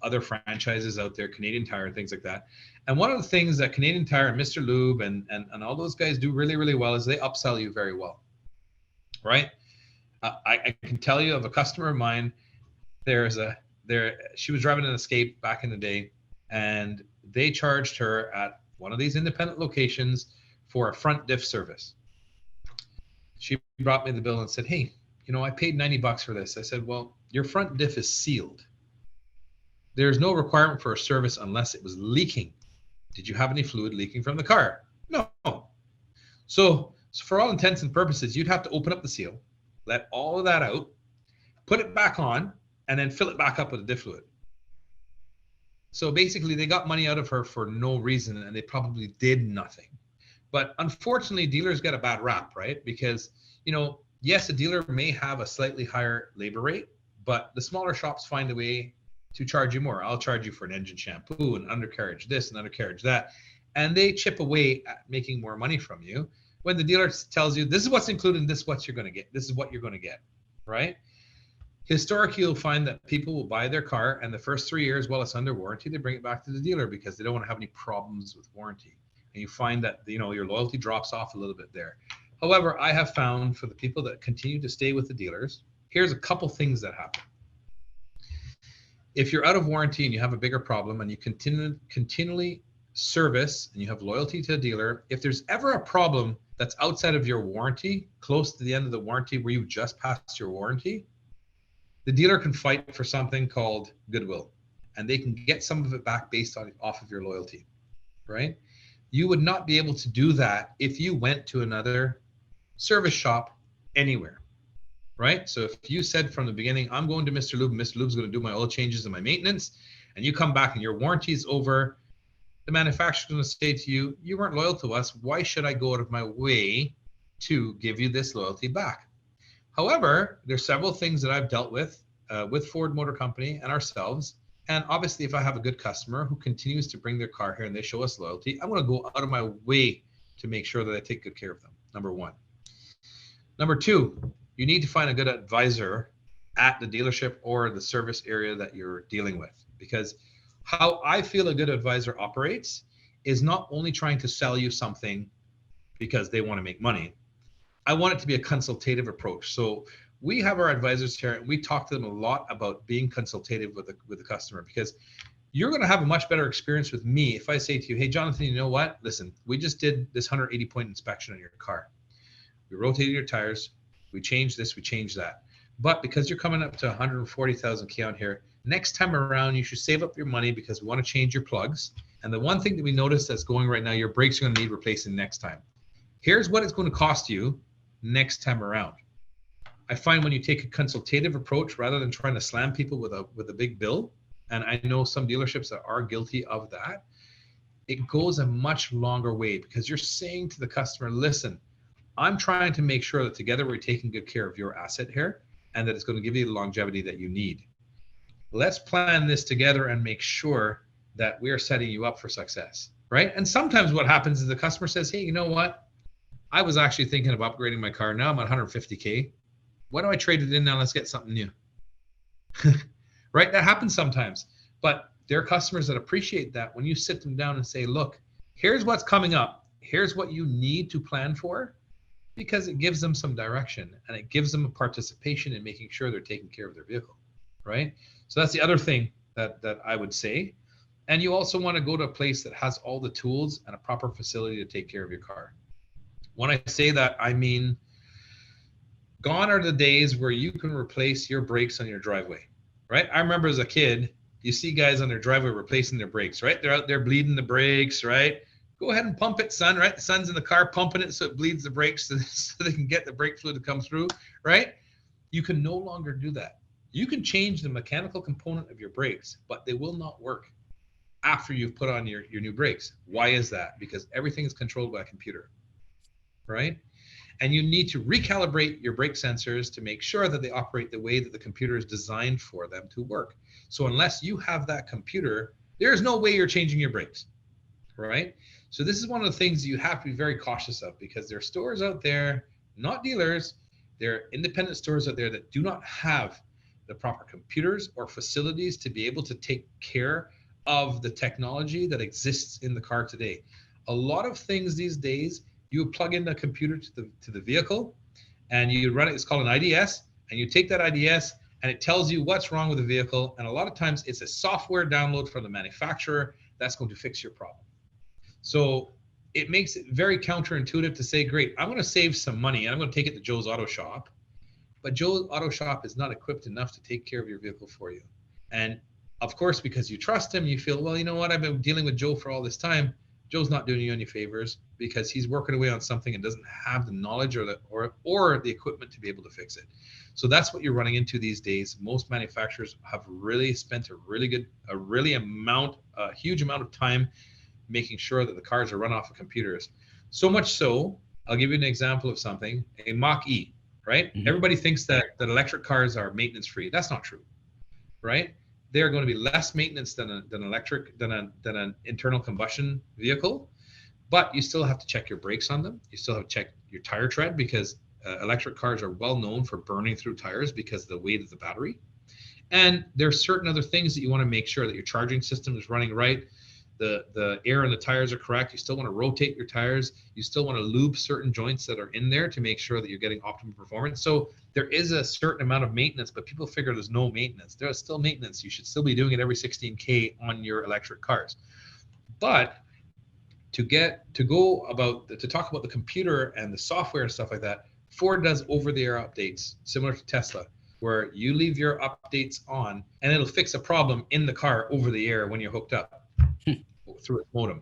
other franchises out there, Canadian Tire and things like that. And one of the things that Canadian Tire and Mr. Lube and all those guys do really, really well is they upsell you very well, right? I can tell you of a customer of mine. She was driving an Escape back in the day, and they charged her at one of these independent locations for a front diff service. She brought me the bill and said, hey, I paid $90 for this. I said, well, your front diff is sealed. There's no requirement for a service unless it was leaking. Did you have any fluid leaking from the car? No. So for all intents and purposes, you'd have to open up the seal, let all of that out, put it back on, and then fill it back up with a diff fluid. So basically, they got money out of her for no reason, and they probably did nothing. But unfortunately, dealers get a bad rap, right? Because, yes, a dealer may have a slightly higher labor rate, but the smaller shops find a way to charge you more. I'll charge you for an engine shampoo, an undercarriage this, and undercarriage that. And they chip away at making more money from you when the dealer tells you, this is what's included, this is what you're going to get. This is what you're going to get, right? Historically, you'll find that people will buy their car, and the first 3 years while it's under warranty, they bring it back to the dealer because they don't want to have any problems with warranty. And you find that your loyalty drops off a little bit there. However, I have found for the people that continue to stay with the dealers, here's a couple things that happen. If you're out of warranty and you have a bigger problem and you continually service and you have loyalty to a dealer, if there's ever a problem that's outside of your warranty, close to the end of the warranty where you've just passed your warranty, the dealer can fight for something called goodwill, and they can get some of it back based off of your loyalty, right? You would not be able to do that if you went to another service shop anywhere, right? So if you said from the beginning, I'm going to Mr. Lube, and Mr. Lube's going to do my oil changes and my maintenance, and you come back and your warranty is over, the manufacturer's going to say to you, you weren't loyal to us. Why should I go out of my way to give you this loyalty back? However, there's several things that I've dealt with Ford Motor Company and ourselves. And obviously, if I have a good customer who continues to bring their car here and they show us loyalty, I'm going to go out of my way to make sure that I take good care of them, number one. Number two, you need to find a good advisor at the dealership or the service area that you're dealing with. Because how I feel a good advisor operates is not only trying to sell you something because they want to make money. I want it to be a consultative approach. So we have our advisors here, and we talk to them a lot about being consultative with the customer, because you're going to have a much better experience with me if I say to you, hey, Jonathan, you know what? Listen, we just did this 180-point inspection on your car. We rotated your tires. We changed this. We changed that. But because you're coming up to 140,000 count here, next time around, you should save up your money because we want to change your plugs. And the one thing that we noticed that's going right now, your brakes are going to need replacing next time. Here's what it's going to cost you next time around. I find when you take a consultative approach rather than trying to slam people with a big bill, and I know some dealerships that are guilty of that, it goes a much longer way because you're saying to the customer, listen, I'm trying to make sure that together we're taking good care of your asset here and that it's going to give you the longevity that you need. Let's plan this together and make sure that we are setting you up for success, right? And sometimes what happens is the customer says, hey, you know what? I was actually thinking of upgrading my car. Now I'm at 150K. Why don't I trade it in now? Let's get something new. Right? That happens sometimes. But there are customers that appreciate that when you sit them down and say, look, here's what's coming up. Here's what you need to plan for, because it gives them some direction and it gives them a participation in making sure they're taking care of their vehicle, right? So that's the other thing that I would say. And you also want to go to a place that has all the tools and a proper facility to take care of your car. When I say that, I mean, gone are the days where you can replace your brakes on your driveway, right? I remember as a kid, you see guys on their driveway replacing their brakes, right? They're out there bleeding the brakes, right? Go ahead and pump it, son, right? The son's in the car pumping it so it bleeds the brakes so they can get the brake fluid to come through, right? You can no longer do that. You can change the mechanical component of your brakes, but they will not work after you've put on your new brakes. Why is that? Because everything is controlled by a computer, right? And you need to recalibrate your brake sensors to make sure that they operate the way that the computer is designed for them to work. So unless you have that computer, there's no way you're changing your brakes, right? So this is one of the things you have to be very cautious of, because there are stores out there, not dealers, there are independent stores out there that do not have the proper computers or facilities to be able to take care of the technology that exists in the car today. A lot of things these days, you plug in the computer to the vehicle and you run it, it's called an IDS, and you take that IDS and it tells you what's wrong with the vehicle. And a lot of times it's a software download from the manufacturer that's going to fix your problem. So it makes it very counterintuitive to say, great, I'm going to save some money and I'm going to take it to Joe's Auto Shop. But Joe's Auto Shop is not equipped enough to take care of your vehicle for you. And of course, because you trust him, you feel, well, you know what, I've been dealing with Joe for all this time. Joe's not doing you any favors because he's working away on something and doesn't have the knowledge or the equipment to be able to fix it. So that's what you're running into these days. Most manufacturers have really spent a huge amount of time making sure that the cars are run off of computers. So much so, I'll give you an example of something, a Mach-E, right? Mm-hmm. Everybody thinks that electric cars are maintenance free. That's not true, right? They're going to be less maintenance than an internal combustion vehicle, but you still have to check your brakes on them. You still have to check your tire tread, because electric cars are well known for burning through tires because of the weight of the battery. And there are certain other things that you want to make sure that your charging system is running right. The air in the tires are correct. You still want to rotate your tires. You still want to lube certain joints that are in there to make sure that you're getting optimum performance. So there is a certain amount of maintenance, but people figure there's no maintenance. There is still maintenance. You should still be doing it every 16K on your electric cars. But to talk about the computer and the software and stuff like that, Ford does over-the-air updates similar to Tesla, where you leave your updates on and it'll fix a problem in the car over the air when you're hooked up through its modem,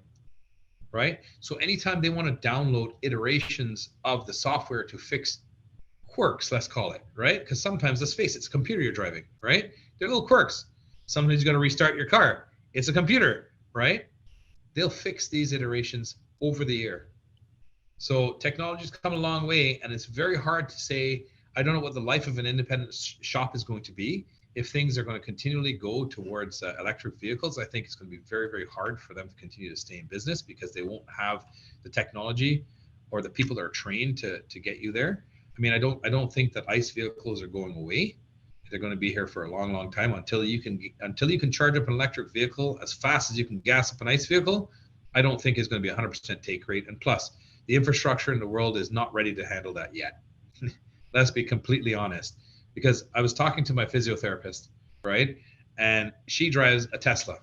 right? So anytime they want to download iterations of the software to fix quirks, let's call it, right? Because sometimes, let's face it, it's a computer you're driving, right? They're little quirks. Somebody's going to restart your car. It's a computer, right? They'll fix these iterations over the air. So technology's come a long way, and it's very hard to say, I don't know what the life of an independent shop is going to be. If things are going to continually go towards electric vehicles, I think it's going to be very, very hard for them to continue to stay in business, because they won't have the technology or the people that are trained to get you there. I mean, I don't think that ICE vehicles are going away. They're going to be here for a long, long time until you can charge up an electric vehicle as fast as you can gas up an ICE vehicle. I don't think it's going to be 100% take rate. And plus, the infrastructure in the world is not ready to handle that yet. Let's be completely honest. Because I was talking to my physiotherapist, right? And she drives a Tesla.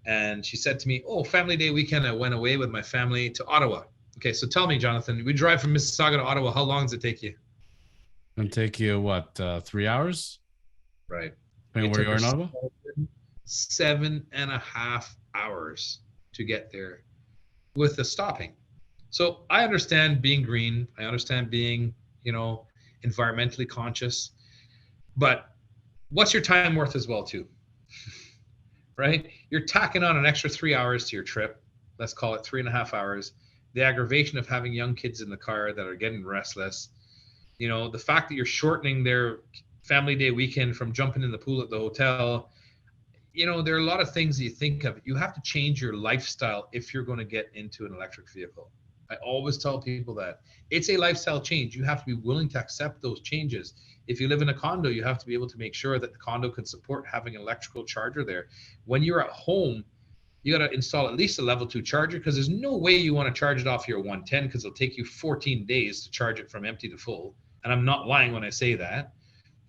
And she said to me, oh, family day weekend, I went away with my family to Ottawa. Okay, so tell me, Jonathan, we drive from Mississauga to Ottawa. How long does it take you? It'll take you, what, 3 hours? Right. Depending where you are in Ottawa? 7.5 hours to get there with the stopping. So I understand being green. I understand being, environmentally conscious, but what's your time worth as well too? Right? You're tacking on an extra 3 hours to your trip. Let's call it 3.5 hours. The aggravation of having young kids in the car that are getting restless. The fact that you're shortening their family day weekend from jumping in the pool at the hotel. you know, there are a lot of things that you think of. You have to change your lifestyle if you're going to get into an electric vehicle. I always tell people that it's a lifestyle change. You have to be willing to accept those changes. If you live in a condo, you have to be able to make sure that the condo can support having an electrical charger there. When you're at home, you got to install at least a level 2 charger, because there's no way you want to charge it off your 110, because it'll take you 14 days to charge it from empty to full. And I'm not lying when I say that,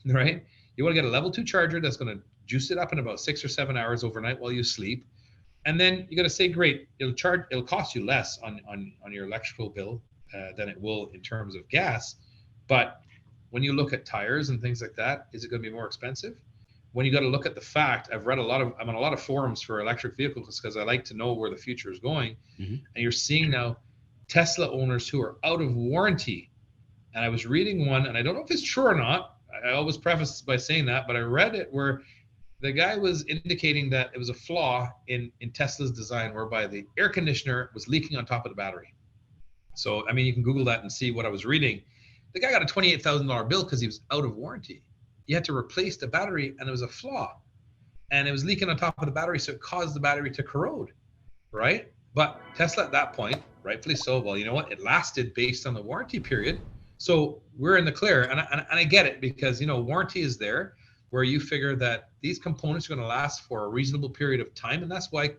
right? You want to get a level 2 charger that's going to juice it up in about 6 or 7 hours overnight while you sleep. And then you got to say, great, it'll cost you less on your electrical bill than it will in terms of gas. But when you look at tires and things like that, is it going to be more expensive? When you got to look at the fact, I'm on a lot of forums for electric vehicles because I like to know where the future is going. Mm-hmm. And you're seeing now Tesla owners who are out of warranty. And I was reading one, and I don't know if it's true or not. I always preface by saying that, but I read it where the guy was indicating that it was a flaw in Tesla's design, whereby the air conditioner was leaking on top of the battery. So, I mean, you can Google that and see what I was reading. The guy got a $28,000 bill because he was out of warranty. You had to replace the battery, and it was a flaw. And it was leaking on top of the battery, so it caused the battery to corrode, right? But Tesla at that point, rightfully so, well, you know what? It lasted based on the warranty period. So we're in the clear. And I get it, because, you know, warranty is there where you figure that these components are going to last for a reasonable period of time. And that's why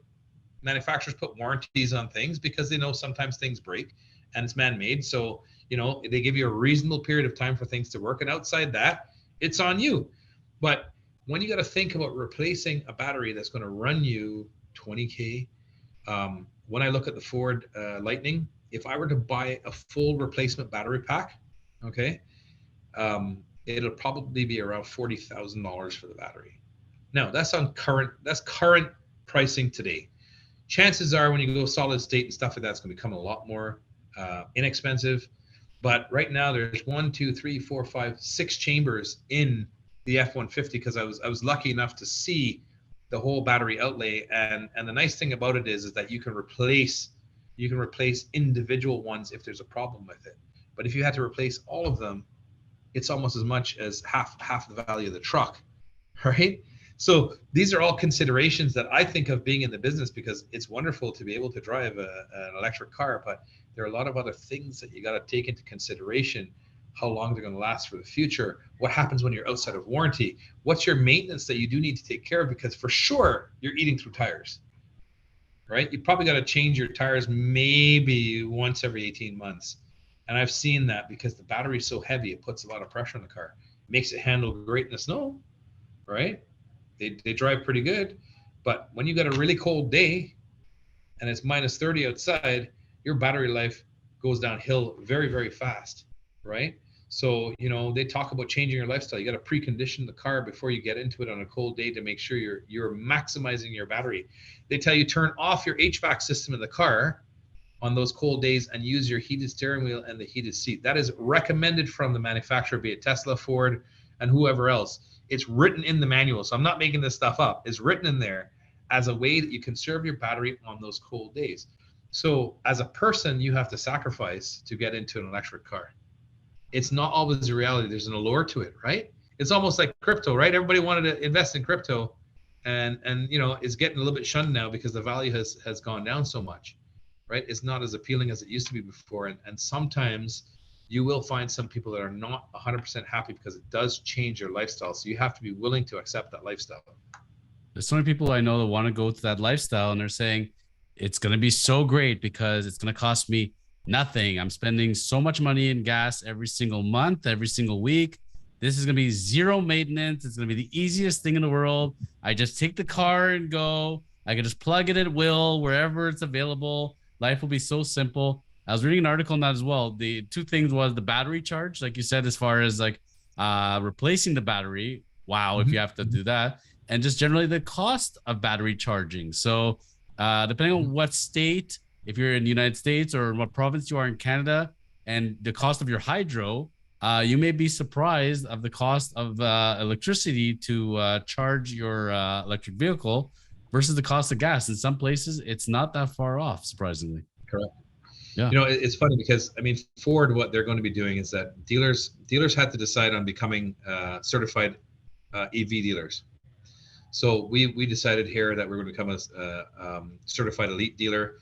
manufacturers put warranties on things, because they know sometimes things break and it's man-made. So, you know, they give you a reasonable period of time for things to work. And outside that, it's on you. But when you got to think about replacing a battery that's going to run you 20K, when I look at the Ford Lightning, if I were to buy a full replacement battery pack, okay, it'll probably be around $40,000 for the battery. Now, that's current pricing today. Chances are when you go solid state and stuff like that, it's going to become a lot more inexpensive. But right now there's 6 chambers in the F-150, because I was lucky enough to see the whole battery outlay. And the nice thing about it is that you can replace individual ones if there's a problem with it. But if you had to replace all of them, it's almost as much as half the value of the truck, right? So these are all considerations that I think of being in the business, because it's wonderful to be able to drive an electric car, but there are a lot of other things that you got to take into consideration. How long they're going to last for the future. What happens when you're outside of warranty? What's your maintenance that you do need to take care of? Because for sure you're eating through tires, right? You probably got to change your tires maybe once every 18 months. And I've seen that because the battery's so heavy, it puts a lot of pressure on the car. It makes it handle great in the snow, right? They drive pretty good. But when you got a really cold day and it's minus 30 outside, your battery life goes downhill very, very fast, right? So, you know, they talk about changing your lifestyle. You got to precondition the car before you get into it on a cold day to make sure you're maximizing your battery. They tell you turn off your HVAC system in the car on those cold days and use your heated steering wheel and the heated seat. That is recommended from the manufacturer, be it Tesla, Ford, and whoever else. It's written in the manual. So I'm not making this stuff up. It's written in there as a way that you conserve your battery on those cold days. So as a person, you have to sacrifice to get into an electric car. It's not always a reality. There's an allure to it, right? It's almost like crypto, right? Everybody wanted to invest in crypto, and you know, it's getting a little bit shunned now because the value has gone down so much, right? It's not as appealing as it used to be before. And sometimes you will find some people that are not 100% happy because it does change your lifestyle. So you have to be willing to accept that lifestyle. There's so many people I know that want to go to that lifestyle, and they're saying it's going to be so great because it's going to cost me nothing. I'm spending so much money in gas every single month, every single week. This is going to be zero maintenance. It's going to be the easiest thing in the world. I just take the car and go. I can just plug it at will wherever it's available. Life will be so simple. I was reading an article on that as well. The two things was the battery charge, like you said, as far as like replacing the battery. Wow, if you have to do that. And just generally the cost of battery charging. So depending on what state, if you're in the United States or what province you are in Canada, and the cost of your hydro, you may be surprised of the cost of electricity to charge your electric vehicle versus the cost of gas. In some places, it's not that far off, surprisingly. Correct. Yeah. You know, it's funny because, I mean, Ford, what they're going to be doing is that dealers had to decide on becoming certified EV dealers. So we decided here that we're going to become a certified elite dealer,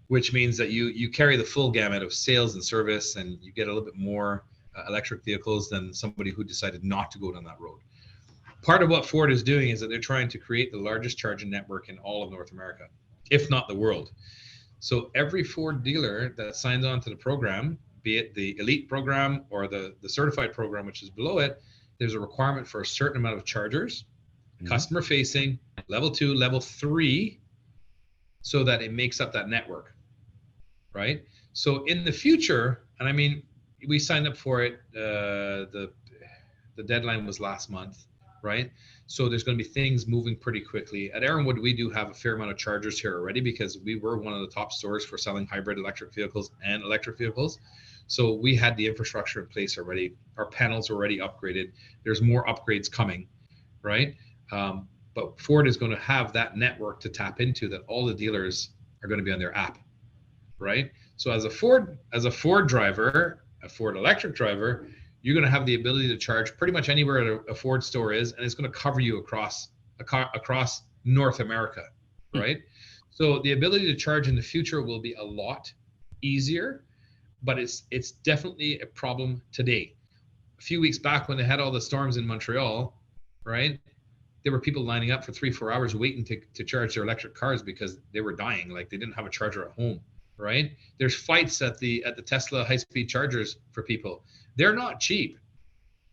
which means that you carry the full gamut of sales and service, and you get a little bit more electric vehicles than somebody who decided not to go down that road. Part of what Ford is doing is that they're trying to create the largest charging network in all of North America, if not the world. So every Ford dealer that signs on to the program, be it the elite program or the certified program, which is below it, there's a requirement for a certain amount of chargers, customer facing, level 2, level 3, so that it makes up that network, right? So in the future, and I mean, we signed up for it, the deadline was last month, right? So there's going to be things moving pretty quickly. At Erinwood, we do have a fair amount of chargers here already because we were one of the top stores for selling hybrid electric vehicles and electric vehicles. So we had the infrastructure in place already. Our panels are already upgraded. There's more upgrades coming, right? But Ford is going to have that network to tap into, that all the dealers are going to be on their app, right? So as a Ford driver, a Ford electric driver, you're going to have the ability to charge pretty much anywhere a Ford store is, and it's going to cover you across North America, right? So the ability to charge in the future will be a lot easier, but it's definitely a problem today. A few weeks back when they had all the storms in Montreal, right? There were people lining up for 3-4 hours waiting to charge their electric cars because they were dying, like they didn't have a charger at home, right? There's fights at the Tesla high-speed chargers for people. They're not cheap,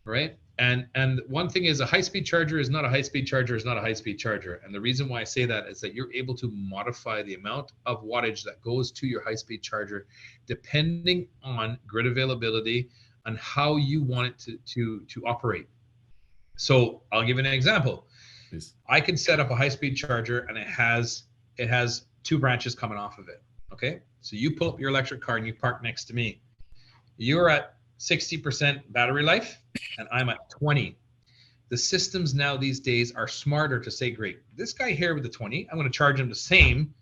right? And one thing is, a high-speed charger is not a high-speed charger is not a high-speed charger. And the reason why I say that is that you're able to modify the amount of wattage that goes to your high-speed charger depending on grid availability and how you want it to operate. So I'll give an example. Please. I can set up a high-speed charger and it has 2 branches coming off of it. Okay, so you pull up your electric car and you park next to me. You're at 60% battery life and I'm at 20. The systems now these days are smarter to say, great, this guy here with the 20, I'm going to charge him the same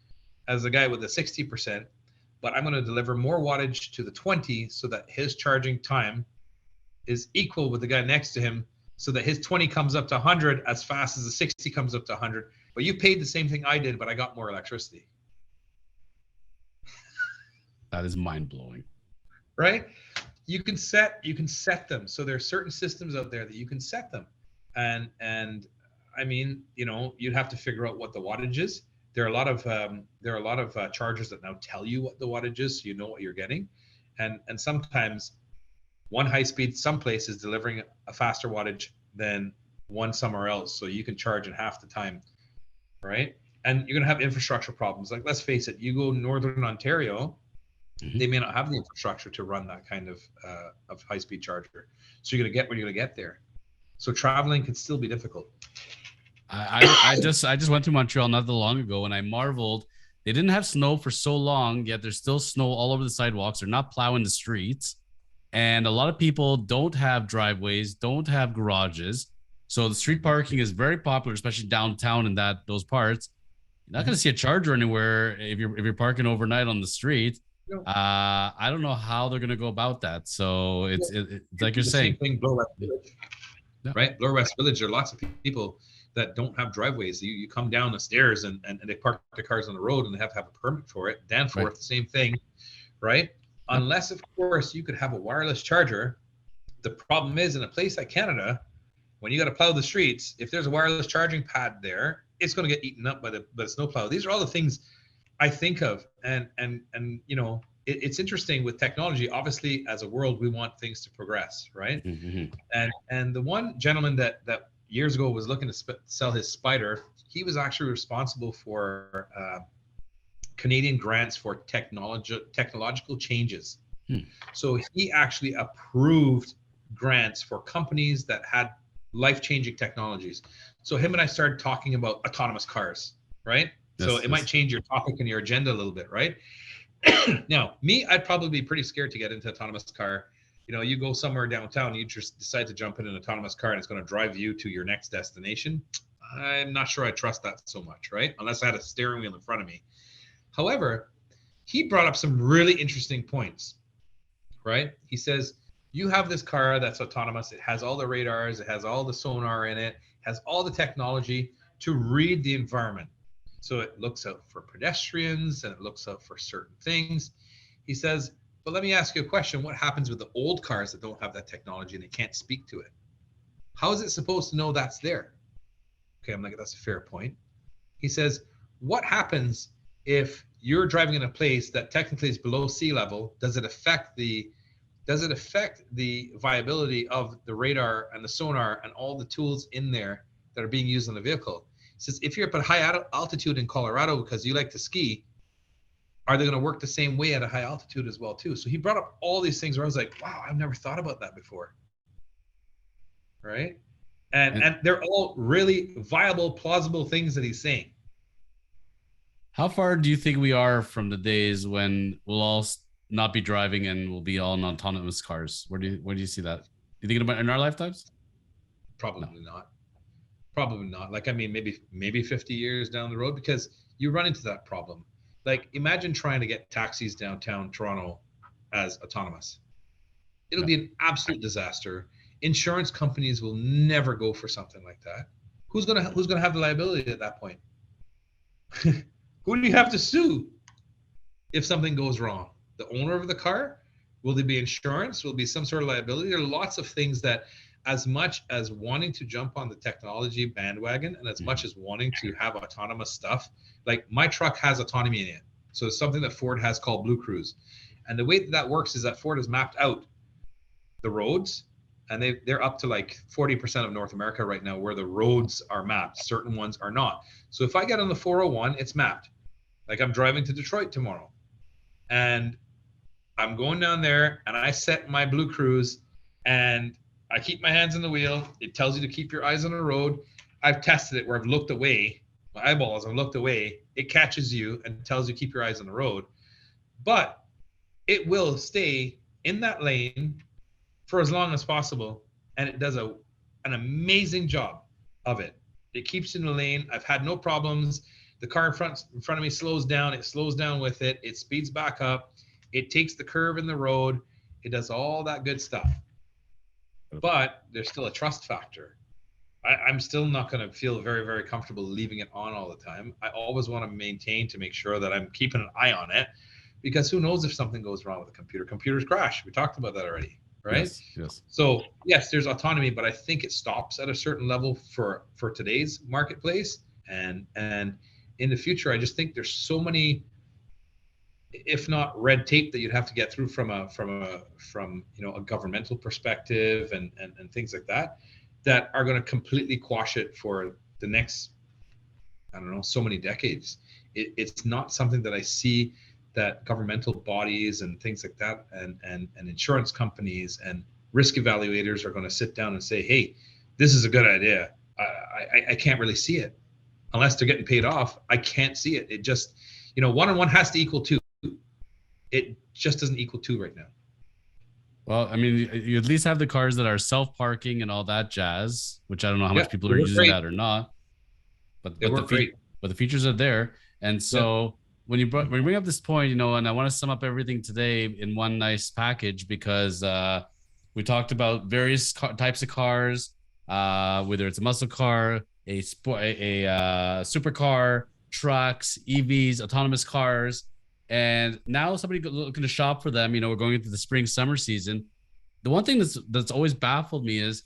as the guy with the 60%, but I'm going to deliver more wattage to the 20 so that his charging time is equal with the guy next to him, so that his 20 comes up to 100 as fast as the 60 comes up to 100. But you paid the same thing I did, but I got more electricity. That is mind-blowing. Right? You can set them. So there are certain systems out there that you can set them. And I mean, you know, you'd have to figure out what the wattage is. There are a lot of chargers that now tell you what the wattage is, so you know what you're getting. And sometimes one high speed someplace is delivering a faster wattage than one somewhere else, so you can charge in half the time, right? And you're gonna have infrastructure problems. Like, let's face it, you go Northern Ontario, they may not have the infrastructure to run that kind of high-speed charger. So you're gonna get what you're gonna get there. So traveling can still be difficult. I just went to Montreal not that long ago, and I marveled. They didn't have snow for so long, yet there's still snow all over the sidewalks. They're not plowing the streets. And a lot of people don't have driveways, don't have garages. So the street parking is very popular, especially downtown in those parts. You're not going to see a charger anywhere if you're parking overnight on the street. I don't know how they're going to go about that. So it's like you're saying. Same thing, Bloor West Village, right? Bloor West Village, there are lots of people that don't have driveways. You come down the stairs and they park the cars on the road and they have to have a permit for it. Danforth, right. Same thing, right? Unless, of course, you could have a wireless charger. The problem is, in a place like Canada, when you got to plow the streets, if there's a wireless charging pad there, it's going to get eaten up by the snowplow. These are all the things I think of. And you know, it's interesting with technology. Obviously, as a world, we want things to progress, right? Mm-hmm. And the one gentleman that years ago was looking to sell his Spider, he was actually responsible for Canadian grants for technological changes. So he actually approved grants for companies that had life-changing technologies. So him and I started talking about autonomous cars, right? So it might change your topic and your agenda a little bit, right? Now, me, I'd probably be pretty scared to get into autonomous car. You know, you go somewhere downtown, you just decide to jump in an autonomous car and it's going to drive you to your next destination. I'm not sure I trust that so much, right? Unless I had a steering wheel in front of me. However, he brought up some really interesting points, right? He says, you have this car that's autonomous. It has all the radars. It has all the sonar in it. Has all the technology to read the environment. So it looks out for pedestrians and it looks out for certain things. He says, but let me ask you a question. What happens with the old cars that don't have that technology and they can't speak to it? How is it supposed to know that's there? Okay, I'm like, that's a fair point. He says, what happens if you're driving in a place that technically is below sea level? Does it affect the viability of the radar and the sonar and all the tools in there that are being used on the vehicle? He says, if you're up at high altitude in Colorado because you like to ski, are they going to work the same way at a high altitude as well too? So he brought up all these things where I was like, wow, I've never thought about that before. Right? And they're all really viable, plausible things that he's saying. How far do you think we are from the days when we'll all not be driving and we'll be all in autonomous cars? Where do you see that? Do you think about in our lifetimes? Probably not. Probably not. Like, I mean, maybe 50 years down the road, because you run into that problem. Like, imagine trying to get taxis downtown Toronto as autonomous. It'll be an absolute disaster. Insurance companies will never go for something like that. Who's gonna have the liability at that point? Who do you have to sue if something goes wrong? The owner of the car? Will there be insurance? Will there be some sort of liability? There are lots of things that, as much as wanting to jump on the technology bandwagon and as much as wanting to have autonomous stuff, like my truck has autonomy in it. So it's something that Ford has called Blue Cruise. And the way that works is that Ford has mapped out the roads, and they're up to like 40% of North America right now where the roads are mapped. Certain ones are not. So if I get on the 401, it's mapped. Like, I'm driving to Detroit tomorrow and I'm going down there and I set my Blue Cruise and I keep my hands on the wheel. It tells you to keep your eyes on the road. I've tested it where I've looked away. My eyeballs have looked away. It catches you and tells you keep your eyes on the road. But it will stay in that lane for as long as possible. And it does an amazing job of it. It keeps you in the lane. I've had no problems. The car in front of me slows down. It slows down with it. It speeds back up. It takes the curve in the road. It does all that good stuff. But there's still a trust factor. I'm still not going to feel very, very comfortable leaving it on all the time. I always want to maintain to make sure that I'm keeping an eye on it, because who knows if something goes wrong with the computer. Computers crash. We talked about that already, right? Yes. So yes, there's autonomy, but I think it stops at a certain level for today's marketplace. And in the future, I just think there's so many, if not red tape, that you'd have to get through from a governmental perspective and things like that are going to completely quash it for the next, I don't know, so many decades. It's not something that I see that governmental bodies and things like that and insurance companies and risk evaluators are going to sit down and say, hey, this is a good idea. I can't really see it unless they're getting paid off. I can't see it. It just, 1 and 1 has to equal 2. It just doesn't equal 2 right now. Well, I mean, you at least have the cars that are self-parking and all that jazz, which I don't know how much people are using that or not. But the features are there. And so when you bring up this point, and I want to sum up everything today in one nice package, because we talked about various types of cars, whether it's a muscle car, a supercar, trucks, EVs, autonomous cars. And now somebody looking to shop for them, we're going into the spring, summer season. The one thing that's always baffled me is,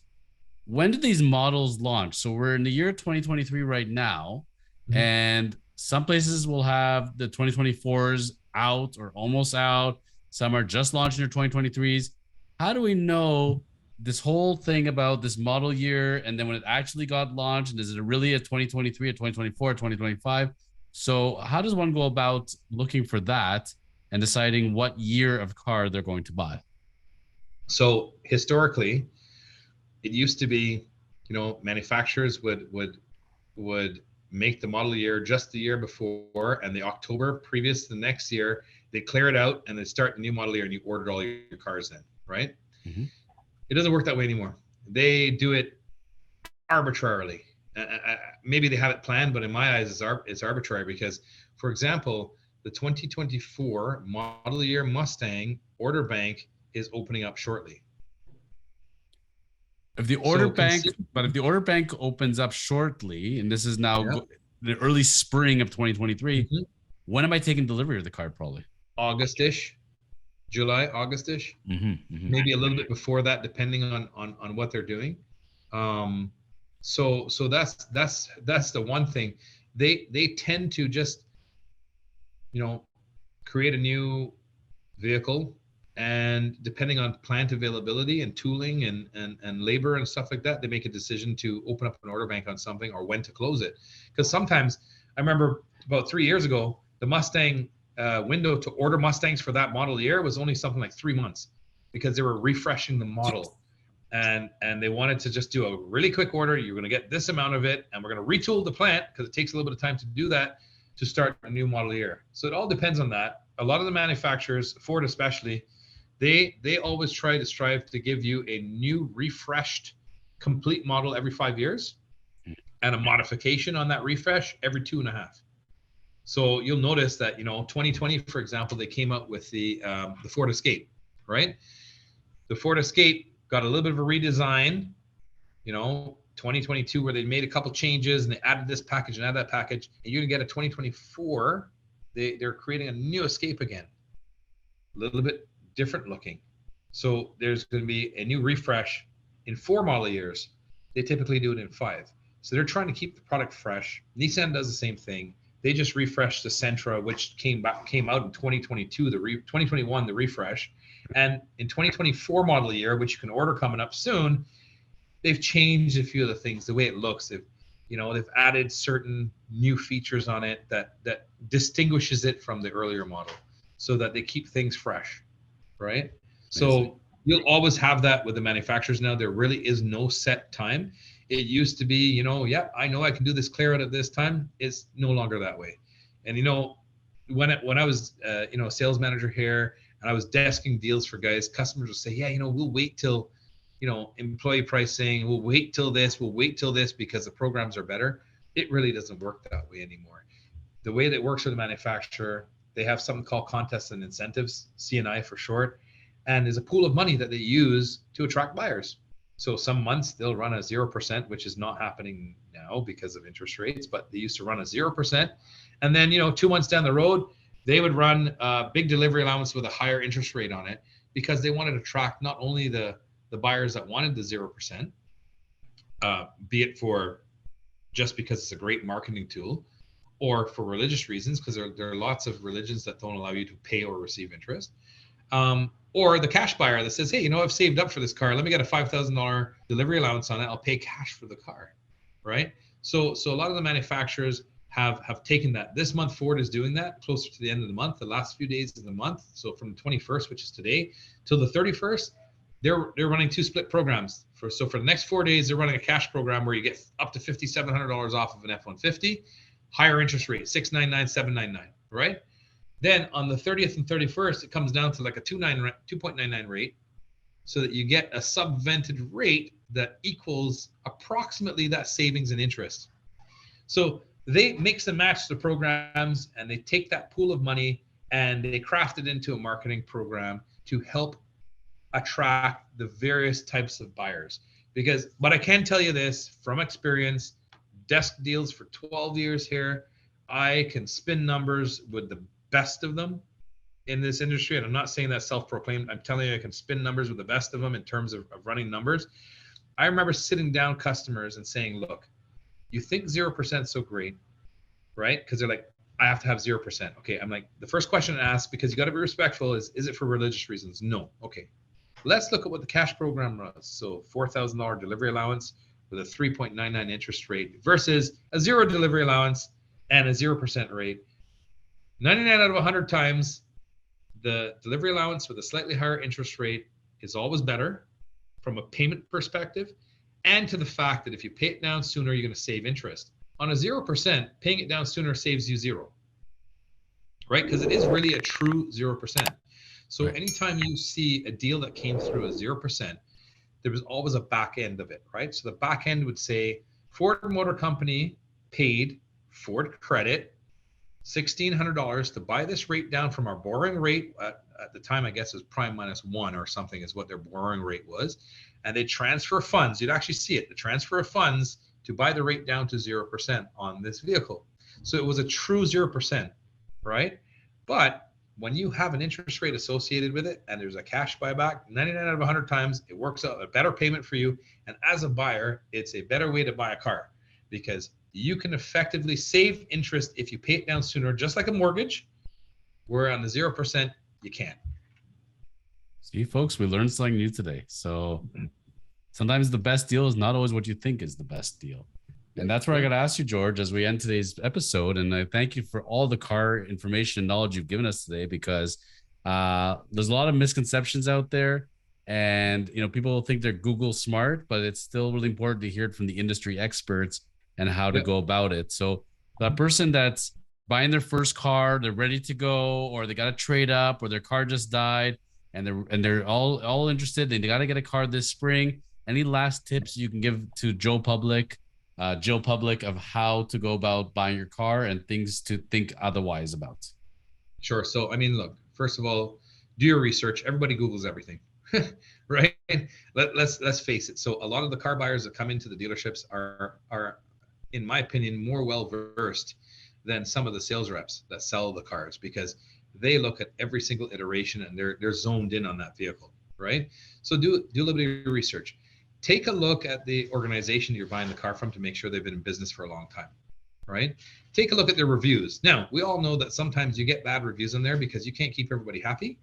when do these models launch? So we're in the year 2023 right now, and some places will have the 2024s out or almost out. Some are just launching their 2023s. How do we know this whole thing about this model year, and then when it actually got launched, and is it really a 2023, a 2024, 2025? So how does one go about looking for that and deciding what year of car they're going to buy? So historically, it used to be, manufacturers would make the model year just the year before, and the October previous to the next year, they clear it out and they start the new model year and you order all your cars in, right? Mm-hmm. It doesn't work that way anymore. They do it arbitrarily. Maybe they have it planned, but in my eyes, it's arbitrary, because, for example, the 2024 model year Mustang order bank is opening up shortly. If the order bank, but if the order bank opens up shortly, and this is now the early spring of 2023, when am I taking delivery of the car? Probably August-ish, July, August-ish, maybe a little bit before that, depending on what they're doing. So that's the one thing. They tend to just, create a new vehicle, and depending on plant availability and tooling and labor and stuff like that, they make a decision to open up an order bank on something or when to close it. Because sometimes, I remember about 3 years ago, the Mustang window to order Mustangs for that model year was only something like 3 months, because they were refreshing the model, and they wanted to just do a really quick order. You're going to get this amount of it, and we're going to retool the plant, because it takes a little bit of time to do that, to start a new model year. So it all depends on that. A lot of the manufacturers, Ford especially, they always try to strive to give you a new, refreshed, complete model every 5 years, and a modification on that refresh every 2.5. So you'll notice that, 2020, for example, they came out with the Ford Escape, right? The Ford Escape got a little bit of a redesign, 2022, where they made a couple changes and they added this package and added that package, and you're gonna get a 2024. They're creating a new Escape again, a little bit different looking. So there's going to be a new refresh in 4 model years. They typically do it in 5. So they're trying to keep the product fresh. Nissan does the same thing. They just refreshed the Sentra, which came out in 2022, 2021, the refresh. And in 2024 model year, which you can order coming up soon, they've changed a few of the things, the way it looks. They've added certain new features on it that distinguishes it from the earlier model, so that they keep things fresh, right? So you'll always have that with the manufacturers now. There really is no set time. It used to be, I know I can do this clear out at this time. It's no longer that way. And when I was a sales manager here, and I was desking deals for guys, customers would say, we'll wait till employee pricing, we'll wait till this because the programs are better. It really doesn't work that way anymore. The way that works for the manufacturer, they have something called contests and incentives, CNI for short, and there's a pool of money that they use to attract buyers. So some months they'll run a 0%, which is not happening now because of interest rates, but they used to run a 0%. And then, 2 months down the road, they would run a big delivery allowance with a higher interest rate on it, because they wanted to attract not only the buyers that wanted the 0%, be it for just because it's a great marketing tool, or for religious reasons, because there are lots of religions that don't allow you to pay or receive interest, or the cash buyer that says, hey, I've saved up for this car. Let me get a $5,000 delivery allowance on it. I'll pay cash for the car, right? So a lot of the manufacturers have taken that. This month, Ford is doing that closer to the end of the month, the last few days of the month. So from the 21st, which is today, till the 31st, they're running 2 split programs. For the next 4 days, they're running a cash program where you get up to $5,700 off of an F-150, higher interest rate, 699, 799, right? Then on the 30th and 31st, it comes down to like a 2.99 rate, so that you get a subvented rate that equals approximately that savings and interest. So they mix and match the programs, and they take that pool of money and they craft it into a marketing program to help attract the various types of buyers. But I can tell you this from experience, desk deals for 12 years here, I can spin numbers with the best of them in this industry. And I'm not saying that self-proclaimed. I'm telling you, I can spin numbers with the best of them in terms of running numbers. I remember sitting down customers and saying, look, you think 0% is so great, right? Because they're like, I have to have 0%. Okay, I'm like, the first question to ask, because you got to be respectful, is it for religious reasons? No. Okay, let's look at what the cash program was. So $4,000 delivery allowance with a 3.99 interest rate versus a 0 delivery allowance and a 0% rate. 99 out of 100 times, the delivery allowance with a slightly higher interest rate is always better from a payment perspective, and to the fact that if you pay it down sooner, you're going to save interest. On a 0%, paying it down sooner saves you 0, right? Because it is really a true 0%. So anytime you see a deal that came through a 0%, there was always a back end of it, right? So the back end would say Ford Motor Company paid Ford Credit $1,600 to buy this rate down from our borrowing rate. At the time, I guess it was prime -1 or something is what their borrowing rate was. and they transfer funds. You'd actually see it, the transfer of funds to buy the rate down to 0% on this vehicle. So it was a true 0%, right? But when you have an interest rate associated with it and there's a cash buyback, 99 out of 100 times, it works out a better payment for you. And as a buyer, it's a better way to buy a car because you can effectively save interest if you pay it down sooner, just like a mortgage, where on the 0%, you can't. See, folks, we learned something new today. So sometimes the best deal is not always what you think is the best deal. And that's where I got to ask you, George, as we end today's episode. And I thank you for all the car information and knowledge you've given us today, because there's a lot of misconceptions out there. And, you know, people think they're Google smart, but it's still really important to hear it from the industry experts and how to go about it. So that person that's buying their first car, they're ready to go, or they got to trade up, or their car just died, and they're all interested. They got to get a car this spring. Any last tips you can give to Joe Public of how to go about buying your car and things to think otherwise about? Sure. So, I mean, look, first of all, do your research. Everybody Googles everything, right? Let's face it. So a lot of the car buyers that come into the dealerships are, in my opinion, more well-versed than some of the sales reps that sell the cars, because they look at every single iteration and they're zoned in on that vehicle, right? So do a little bit of your research. Take a look at the organization you're buying the car from to make sure they've been in business for a long time, right? Take a look at their reviews. Now, we all know that sometimes you get bad reviews in there because you can't keep everybody happy.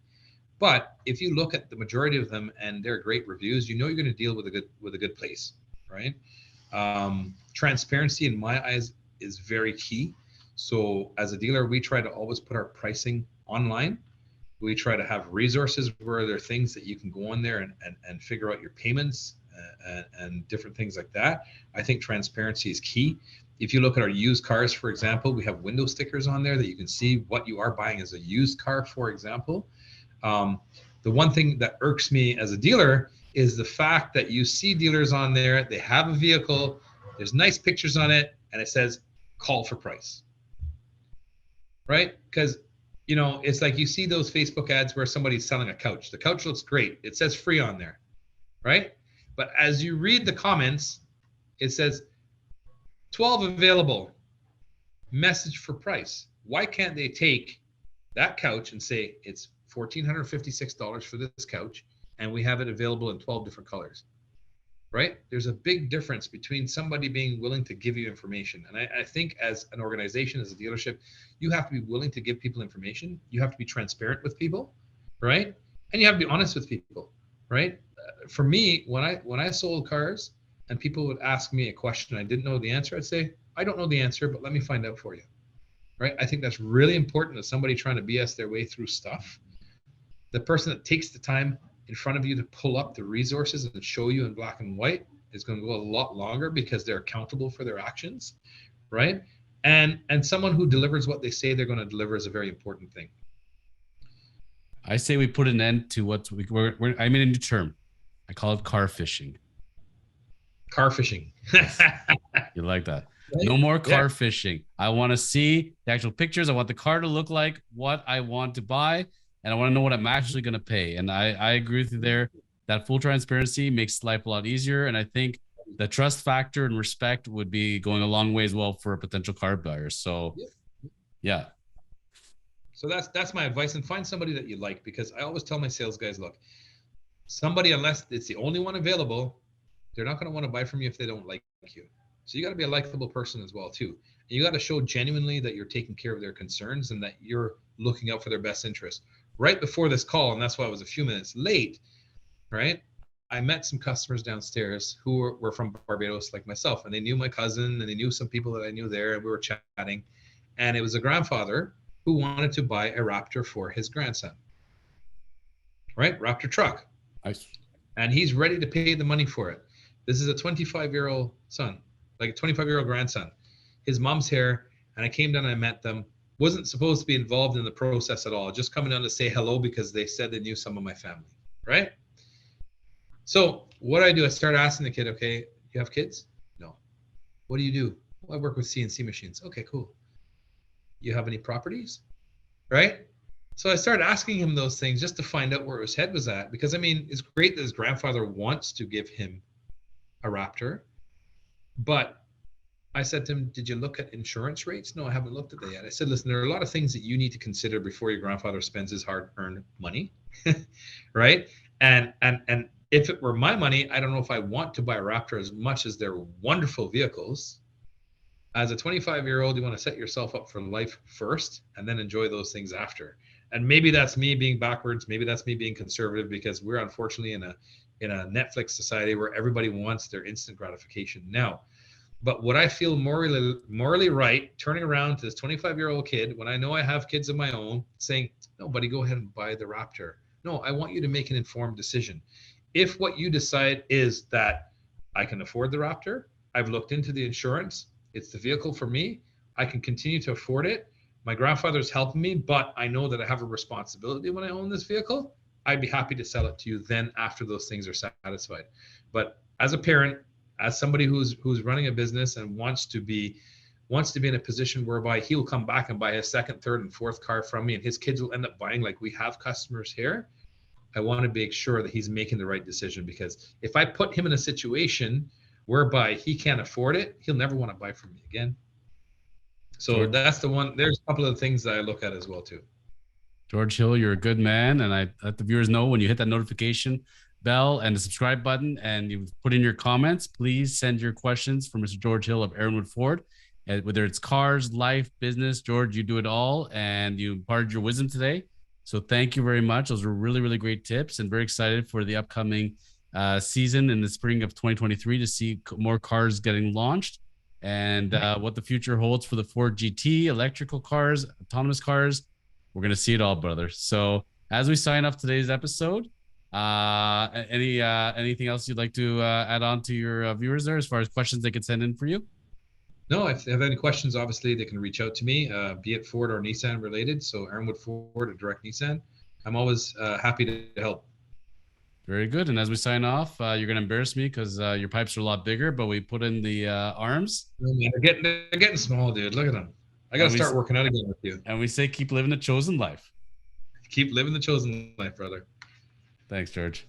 But if you look at the majority of them and they're great reviews, you know you're going to deal with a good place, right? Transparency in my eyes is very key. So as a dealer, we try to always put our pricing online. We try to have resources where there are things that you can go on there and figure out your payments and different things like that. I think transparency is key. If you look at our used cars, for example, we have window stickers on there that you can see what you are buying as a used car, for example. The one thing that irks me as a dealer is the fact that you see dealers on there, they have a vehicle, there's nice pictures on it, and it says call for price, right? Because, you know, it's like you see those Facebook ads where somebody's selling a couch. The couch looks great. It says free on there, right? But as you read the comments, it says 12 available, message for price. Why can't they take that couch and say it's $1,456 for this couch, and we have it available in 12 different colors, right? There's a big difference between somebody being willing to give you information. And I think as an organization, as a dealership, you have to be willing to give people information. You have to be transparent with people, right? And you have to be honest with people, right? For me, when I sold cars and people would ask me a question I didn't know the answer, I'd say, I don't know the answer, but let me find out for you, right? I think that's really important as somebody trying to BS their way through stuff. The person that takes the time in front of you to pull up the resources and show you in black and white is going to go a lot longer because they're accountable for their actions, right? And someone who delivers what they say they're going to deliver is a very important thing. I say we put an end to what I mean, a new term. I call it car fishing. Car fishing. You like that? No more car fishing. I want to see the actual pictures. I want the car to look like what I want to buy, and I want to know what I'm actually going to pay. And I agree with you there. That full transparency makes life a lot easier. And I think the trust factor and respect would be going a long way as well for a potential car buyer. So, yeah. So that's my advice. And find somebody that you like, because I always tell my sales guys, look, somebody, unless it's the only one available, they're not going to want to buy from you if they don't like you. So you got to be a likable person as well too. And you got to show genuinely that you're taking care of their concerns and that you're looking out for their best interest. Right before this call, and that's why I was a few minutes late, right? I met some customers downstairs who were from Barbados like myself, and they knew my cousin and they knew some people that I knew there, and we were chatting. And it was a grandfather who wanted to buy a Raptor for his grandson, right? Raptor truck. Nice. And he's ready to pay the money for it. This is a 25-year-old son, like a 25-year-old grandson. His mom's here, and I came down and I met them. Wasn't supposed to be involved in the process at all. Just coming down to say hello because they said they knew some of my family, right? So what I do, I start asking the kid, okay, you have kids? No. What do you do? Well, I work with CNC machines. Okay, cool. You have any properties? Right? So I started asking him those things just to find out where his head was at. Because I mean, it's great that his grandfather wants to give him a Raptor, but I said to him, "Did you look at insurance rates?" "No, I haven't looked at that yet." I said, "Listen, there are a lot of things that you need to consider before your grandfather spends his hard-earned money, right? And if it were my money, I don't know if I want to buy a Raptor as much as they're wonderful vehicles. As a 25-year-old, you want to set yourself up for life first and then enjoy those things after." And maybe that's me being backwards. Maybe that's me being conservative, because we're unfortunately in a Netflix society where everybody wants their instant gratification now. But what I feel morally right, turning around to this 25-year-old kid, when I know I have kids of my own, saying, "No, buddy, go ahead and buy the Raptor." No, I want you to make an informed decision. If what you decide is that I can afford the Raptor, I've looked into the insurance, it's the vehicle for me, I can continue to afford it, my grandfather's helping me, but I know that I have a responsibility when I own this vehicle, I'd be happy to sell it to you then after those things are satisfied. But as a parent, as somebody who's running a business and wants to be in a position whereby he'll come back and buy a second, third, and fourth car from me, and his kids will end up buying like we have customers here, I want to make sure that he's making the right decision. Because if I put him in a situation whereby he can't afford it, he'll never want to buy from me again. So George, that's the one. There's a couple of things that I look at as well too. George Hill, you're a good man, and I let the viewers know when you hit that notification bell and the subscribe button and you put in your comments, please send your questions for Mr. George Hill of Erinwood Ford. And whether it's cars, life, business, George, you do it all, and you imparted your wisdom today. So thank you very much. Those were really, really great tips, and very excited for the upcoming season in the spring of 2023 to see more cars getting launched, and what the future holds for the Ford GT, electrical cars, autonomous cars. We're going to see it all, brother. So as we sign off today's episode, anything else you'd like to add on to your viewers there as far as questions they could send in for you? No, if they have any questions, obviously they can reach out to me, be it Ford or Nissan related. So Erinwood Ford or Direct Nissan. I'm always happy to help. Very good. And as we sign off, you're going to embarrass me because your pipes are a lot bigger, but we put in the arms. Oh, man, they're getting small, dude. Look at them. I got to start working out again with you. And we say, keep living the chosen life. Keep living the chosen life, brother. Thanks, George.